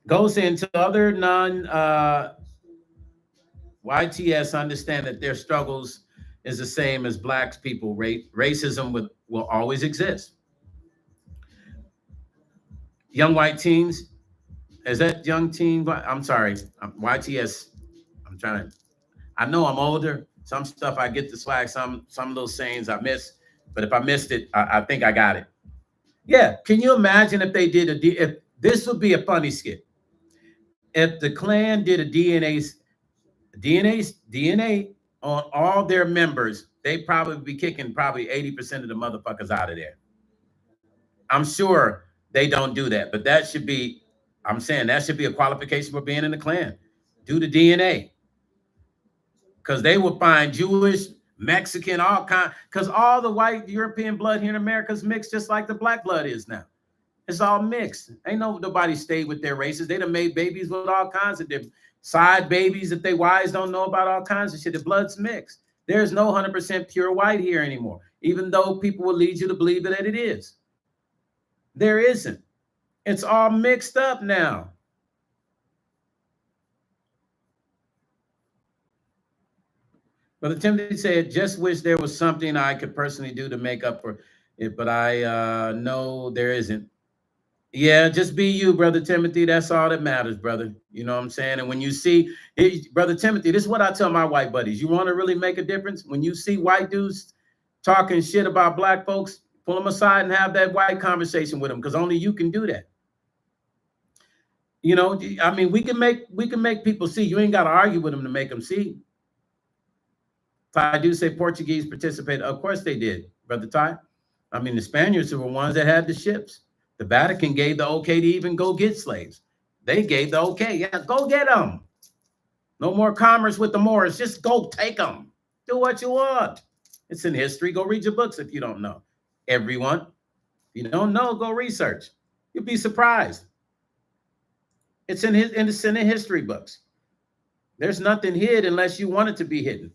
Goes into other YTS understand that their struggles is the same as Black people. Racism will always exist. Young white teens, is that young teen? I'm sorry, YTS. I know I'm older. Some stuff I get the swag, some little sayings I miss. But if I missed it, I think I got it. Yeah, can you imagine if they did if this would be a funny skit. If the Klan did a DNA on all their members, they'd probably be kicking 80% of the motherfuckers out of there. I'm sure they don't do that, but that should be, I'm saying that should be a qualification for being in the Klan. Do the DNA. Because they will find Jewish, Mexican, all kind, because all the white European blood here in America is mixed just like the Black blood is now. It's all mixed. Ain't nobody stayed with their races. They done made babies with all kinds of different side babies that they wives don't know about, all kinds of shit. The blood's mixed. There's no 100% pure white here anymore, even though people will lead you to believe that it is. There isn't. It's all mixed up now. Brother Timothy said, just wish there was something I could personally do to make up for it, but I know there isn't. Yeah, just be you, Brother Timothy. That's all that matters, brother. You know what I'm saying? And when you see it, Brother Timothy, this is what I tell my white buddies. You want to really make a difference? When you see white dudes talking shit about Black folks, pull them aside and have that white conversation with them, because only you can do that. You know, I mean, we can make people see. You ain't got to argue with them to make them see. If I do say Portuguese participated, of course they did, Brother Ty. I mean, the Spaniards were the ones that had the ships. The Vatican gave the okay to even go get slaves. They gave the okay. Yeah, go get them. No more commerce with the Moors. Just go take them. Do what you want. It's in history. Go read your books if you don't know. Everyone. If you don't know, go research. You'll be surprised. It's in the history books. There's nothing hid unless you want it to be hidden.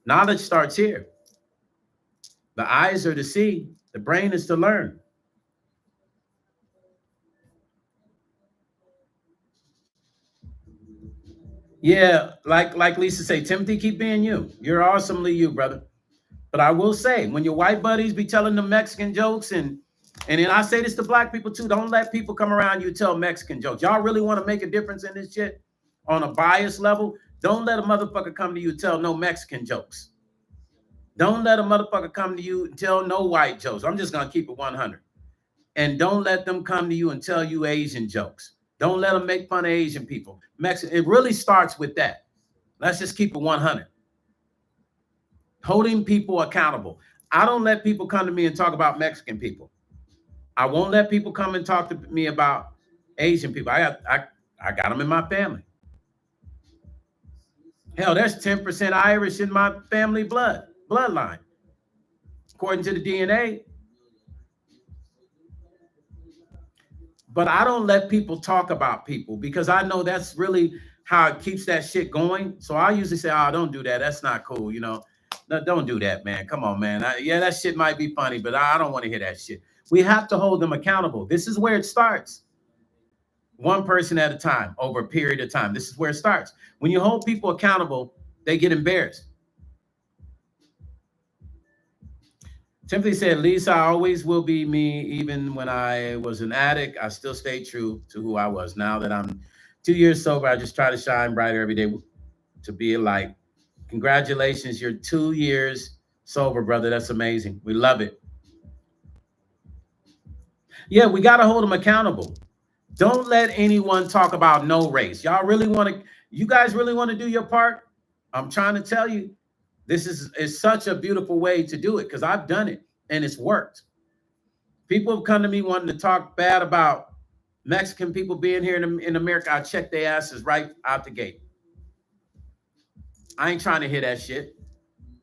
Knowledge starts here. The eyes are to see. The brain is to learn. Yeah, like Lisa say, Timothy, keep being you. You're awesomely you, brother. But I will say, when your white buddies be telling the Mexican jokes, and then I say this to Black people too, don't let people come around you tell Mexican jokes. Y'all really want to make a difference in this shit on a bias level? Don't let a motherfucker come to you and tell no Mexican jokes. Don't let a motherfucker come to you and tell no white jokes. I'm just going to keep it 100. And don't let them come to you and tell you Asian jokes. Don't let them make fun of Asian people. Mexican, it really starts with that. Let's just keep it 100. Holding people accountable. I don't let people come to me and talk about Mexican people. I won't let people come and talk to me about Asian people. I got them in my family. Hell, there's 10% Irish in my family bloodline, according to the DNA. But I don't let people talk about people because I know that's really how it keeps that shit going. So I usually say, "Oh, don't do that. That's not cool." No, don't do that, man. Come on, man. Yeah, that shit might be funny, but I don't want to hear that shit. We have to hold them accountable. This is where it starts. One person at a time over a period of time. This is where it starts. When you hold people accountable, they get embarrassed. Timothy said, Lisa, I always will be me. Even when I was an addict, I still stay true to who I was. Now that I'm 2 years sober, I just try to shine brighter every day to be a light. Congratulations, you're 2 years sober, brother. That's amazing. We love it. Yeah, we got to hold them accountable. Don't let anyone talk about no race. You guys really want to do your part? I'm trying to tell you, this is such a beautiful way to do it because I've done it and it's worked. People have come to me wanting to talk bad about Mexican people being here in America. I check their asses right out the gate. I ain't trying to hear that shit.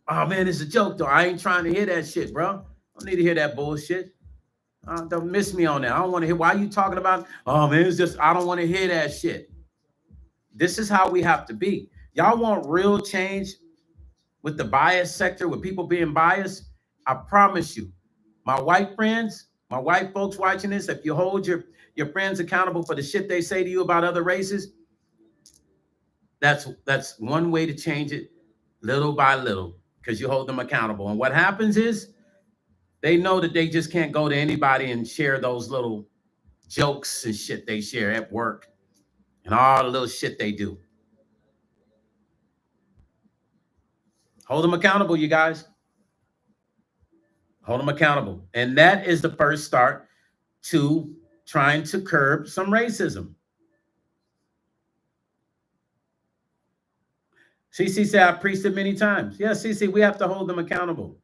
Oh man, it's a joke though. I ain't trying to hear that shit, bro. I don't need to hear that bullshit. Don't miss me on that. I don't want to hear why you talking about. Oh man, it's just I don't want to hear that shit. This is how we have to be. Y'all want real change with the bias sector, with people being biased? I promise you, my white friends, my white folks watching this, if you hold your friends accountable for the shit they say to you about other races, that's one way to change it, little by little, because you hold them accountable. And what happens is they know that they just can't go to anybody and share those little jokes and shit they share at work and all the little shit they do. Hold them accountable, you guys. Hold them accountable. And that is the first start to trying to curb some racism. CC said, I've preached it many times. Yeah, CC, we have to hold them accountable.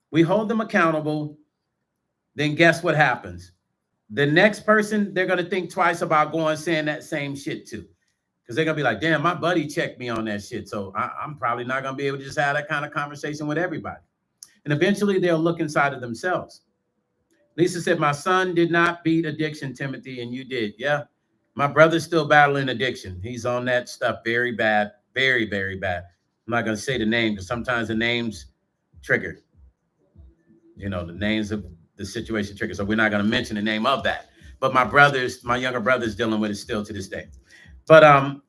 We hold them accountable, then guess what happens? The next person, they're going to think twice about going saying that same shit too. Because they're going to be like, damn, my buddy checked me on that shit. So I'm probably not going to be able to just have that kind of conversation with everybody. And eventually they'll look inside of themselves. Lisa said, my son did not beat addiction, Timothy, and you did. Yeah. My brother's still battling addiction. He's on that stuff very bad, very, very bad. I'm not going to say the name because sometimes the names trigger. The names of the situation trigger. So we're not going to mention the name of that. But my younger brother's dealing with it still to this day. But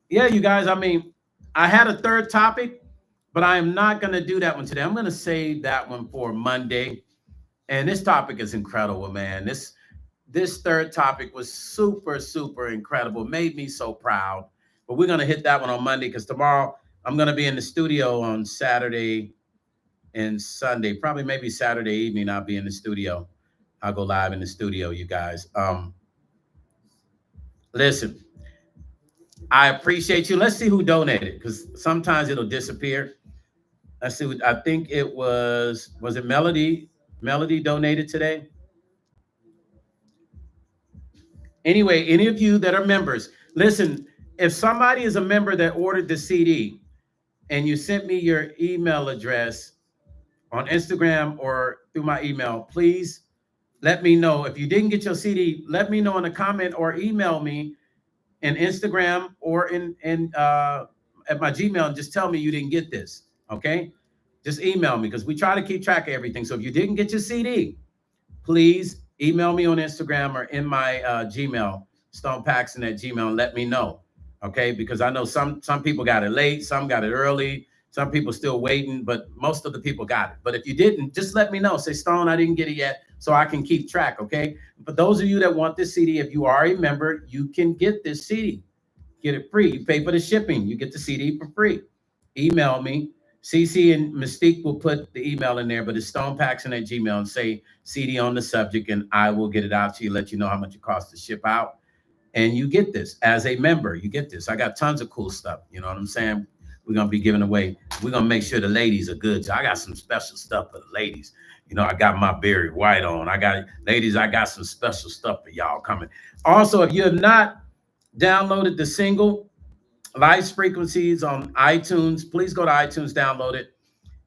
yeah, you guys, I had a third topic, but I am not going to do that one today. I'm going to save that one for Monday. And this topic is incredible, man. This third topic was super, super incredible. Made me so proud. But we're going to hit that one on Monday because tomorrow I'm going to be in the studio on Saturday and Sunday. Probably maybe Saturday evening I'll be in the studio. I'll go live in the studio, you guys. Listen, I appreciate you. Let's see who donated because sometimes it'll disappear. Let's see. I think it was it Melody? Melody donated today. Anyway, any of you that are members, listen, if somebody is a member that ordered the CD and you sent me your email address on Instagram or through my email, please let me know. If you didn't get your CD, let me know in a comment or email me in Instagram or in at my Gmail and just tell me you didn't get this, okay? Just email me because we try to keep track of everything. So if you didn't get your CD, please email me on Instagram or in my Gmail, stonepaxton@gmail, and let me know, okay? Because I know some people got it late, some got it early, some people still waiting, but most of the people got it. But if you didn't, just let me know. Say, Stone, I didn't get it yet, so I can keep track, okay? But those of you that want this CD, if you are a member, you can get this CD. Get it free. You pay for the shipping. You get the CD for free. Email me. CC and Mystique will put the email in there, but it's stonepaxton@gmail and say CD on the subject, and I will get it out to you, let you know how much it costs to ship out. And you get this as a member. You get this. I got tons of cool stuff. You know what I'm saying? We're going to be giving away. We're gonna make sure the ladies are good. So I got some special stuff for the ladies. You know, I got my Barry White on. I got ladies, I got some special stuff for y'all coming. Also, if you have not downloaded the single Life's Frequencies on iTunes, please go to iTunes, download it.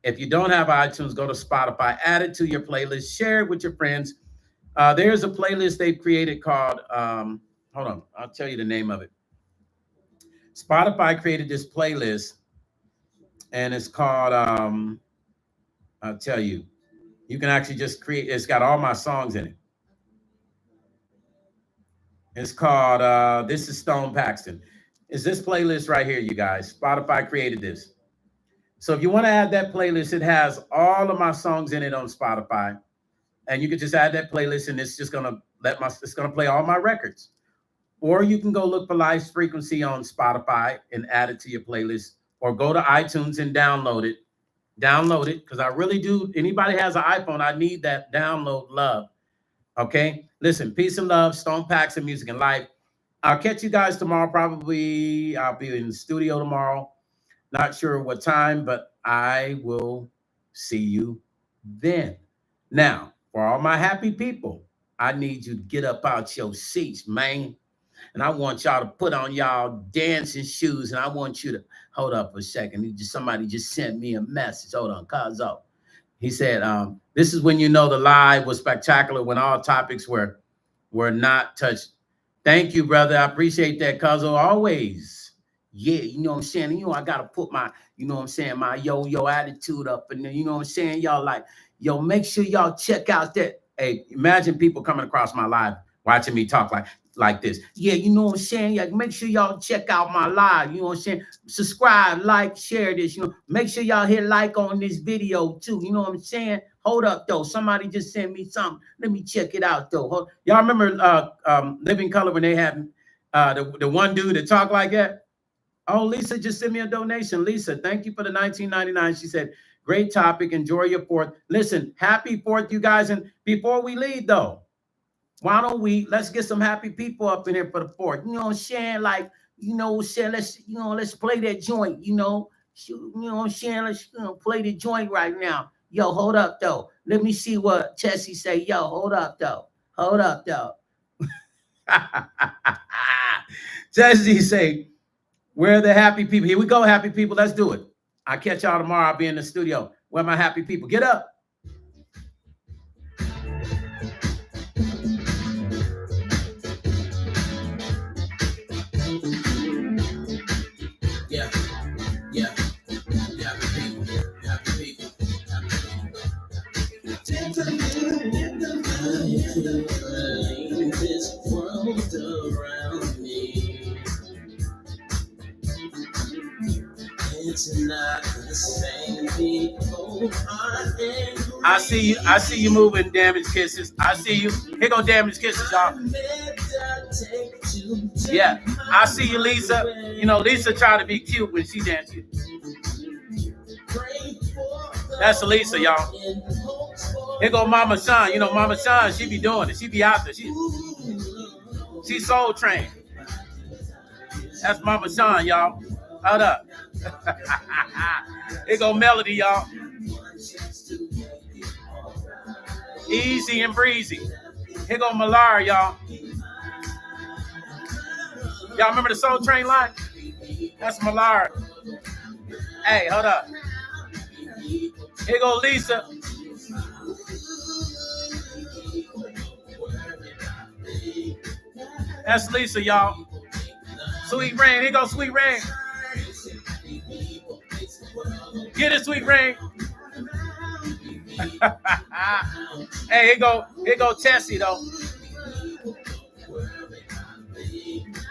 If you don't have iTunes, go to Spotify, add it to your playlist, share it with your friends. There's a playlist they've created called, hold on, I'll tell you the name of it. Spotify created this playlist, and it's called, I'll tell you, you can actually just create, it's got all my songs in it. It's called, This is Stone Paxton. It's this playlist right here, you guys. Spotify created this. So if you want to add that playlist, it has all of my songs in it on Spotify. And you can just add that playlist, and it's just gonna it's gonna play all my records. Or you can go look for Life's Frequency on Spotify and add it to your playlist, or go to iTunes and download it. Download it, because I really do. Anybody has an iPhone, I need that download love. Okay, listen, peace and love, Stone Paxton, Music and Life. I'll catch you guys tomorrow. Probably I'll be in the studio tomorrow. Not sure what time, but I will see you then. Now, for all my happy people, I need you to get up out your seats, man. And I want y'all to put on y'all dancing shoes. And I want you to hold up a second. Somebody just sent me a message. Hold on, Cuzzo. He said, this is when you know the live was spectacular, when all topics were not touched. Thank you, brother. I appreciate that, Cuzzo. Always. Yeah, you know what I'm saying? You know, I got to put my, you know what I'm saying, my yo attitude up. And then, you know what I'm saying? Y'all like, yo, make sure y'all check out that. Hey, imagine people coming across my live, watching me talk like this. Yeah, you know what I'm saying? Yeah, make sure y'all check out my live. You know what I'm saying? Subscribe, like, share this. You know, make sure y'all hit like on this video too. You know what I'm saying? Hold up though. Somebody just sent me something. Let me check it out though. Y'all remember Living Color when they had the one dude that talked like that? Oh, Lisa just sent me a donation. Lisa, thank you for the $19.99. She said, great topic. Enjoy your 4th. Listen, happy 4th, you guys. And before we leave, though, why don't let's get some happy people up in here for the 4th. You know what I'm saying? Like, you know what I'm saying? Let's play that joint, you know. You know what I'm saying? Let's play the joint right now. Yo, hold up, though. Let me see what Cassie say. Yo, hold up, though. Hold up, though. Cassie say, where are the happy people? Here we go, happy people. Let's do it. I'll catch y'all tomorrow. I'll be in the studio. Where are my happy people? Get up. Yeah. Happy people. This world around me. It's not the same people. I see you moving, Damaged Kisses. I see you. Here go Damaged Kisses, y'all. Yeah, I see you, Lisa. You know, Lisa tried to be cute when she danced. That's Lisa, y'all. Here go Mama Sean. You know, Mama Sean, she be doing it. She be out there. She's soul trained. That's Mama Sean, y'all. Hold up. Here go Melody, y'all. Easy and breezy. Here go Malar, y'all. Y'all remember the Soul Train line? That's Malar. Hey, hold up. Here go Lisa. That's Lisa, y'all. Sweet Rain. Here go Sweet Rain. Get it, Sweet Rain. Hey, here go Tessie, though.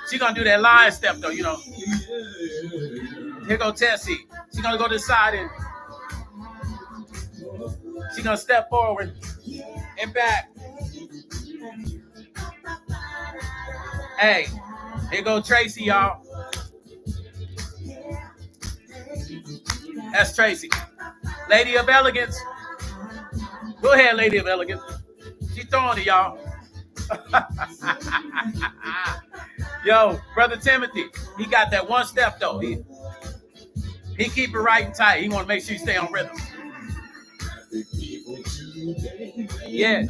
She gonna do that line step, though, you know. Here go Tessie. She gonna go to the side and she gonna step forward and back. Hey, here go Tracy, y'all. That's Tracy. Lady of Elegance. Go ahead, Lady of Elegance. She throwing it, y'all. Yo, Brother Timothy, he got that one step, though. He He keep it right and tight. He want to make sure you stay on rhythm. Yeah.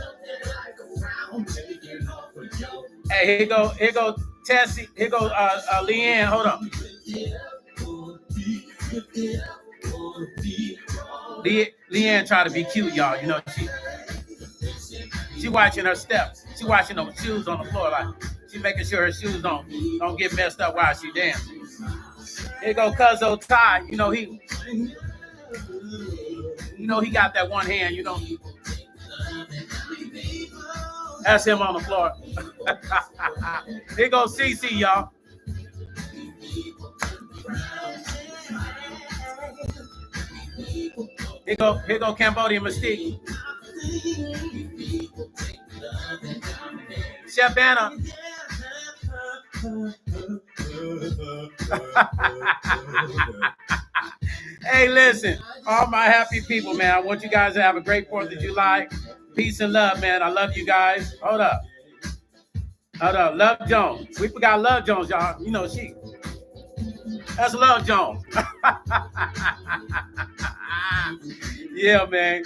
Hey, here go Tessie. Here go Leanne. Hold on. Leanne try to be cute, y'all. You know, she watching her steps. She watching those shoes on the floor, like she making sure her shoes don't get messed up while she dancing. Here go Cuzzo Ty. You know he got that one hand. You know, that's him on the floor. Here goes CC, y'all. Here go Cambodian Mystique. Chef Anna. Hey, listen, all my happy people, man. I want you guys to have a great 4th of July. Peace and love, man. I love you guys. Hold up. Love Jones. We forgot Love Jones, y'all. You know, that's Love Jones. Yeah, man.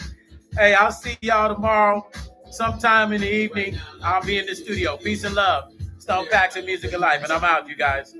Hey, I'll see y'all tomorrow. Sometime in the evening, I'll be in the studio. Peace and love. Stone Paxton, MPCLive, and I'm out, you guys.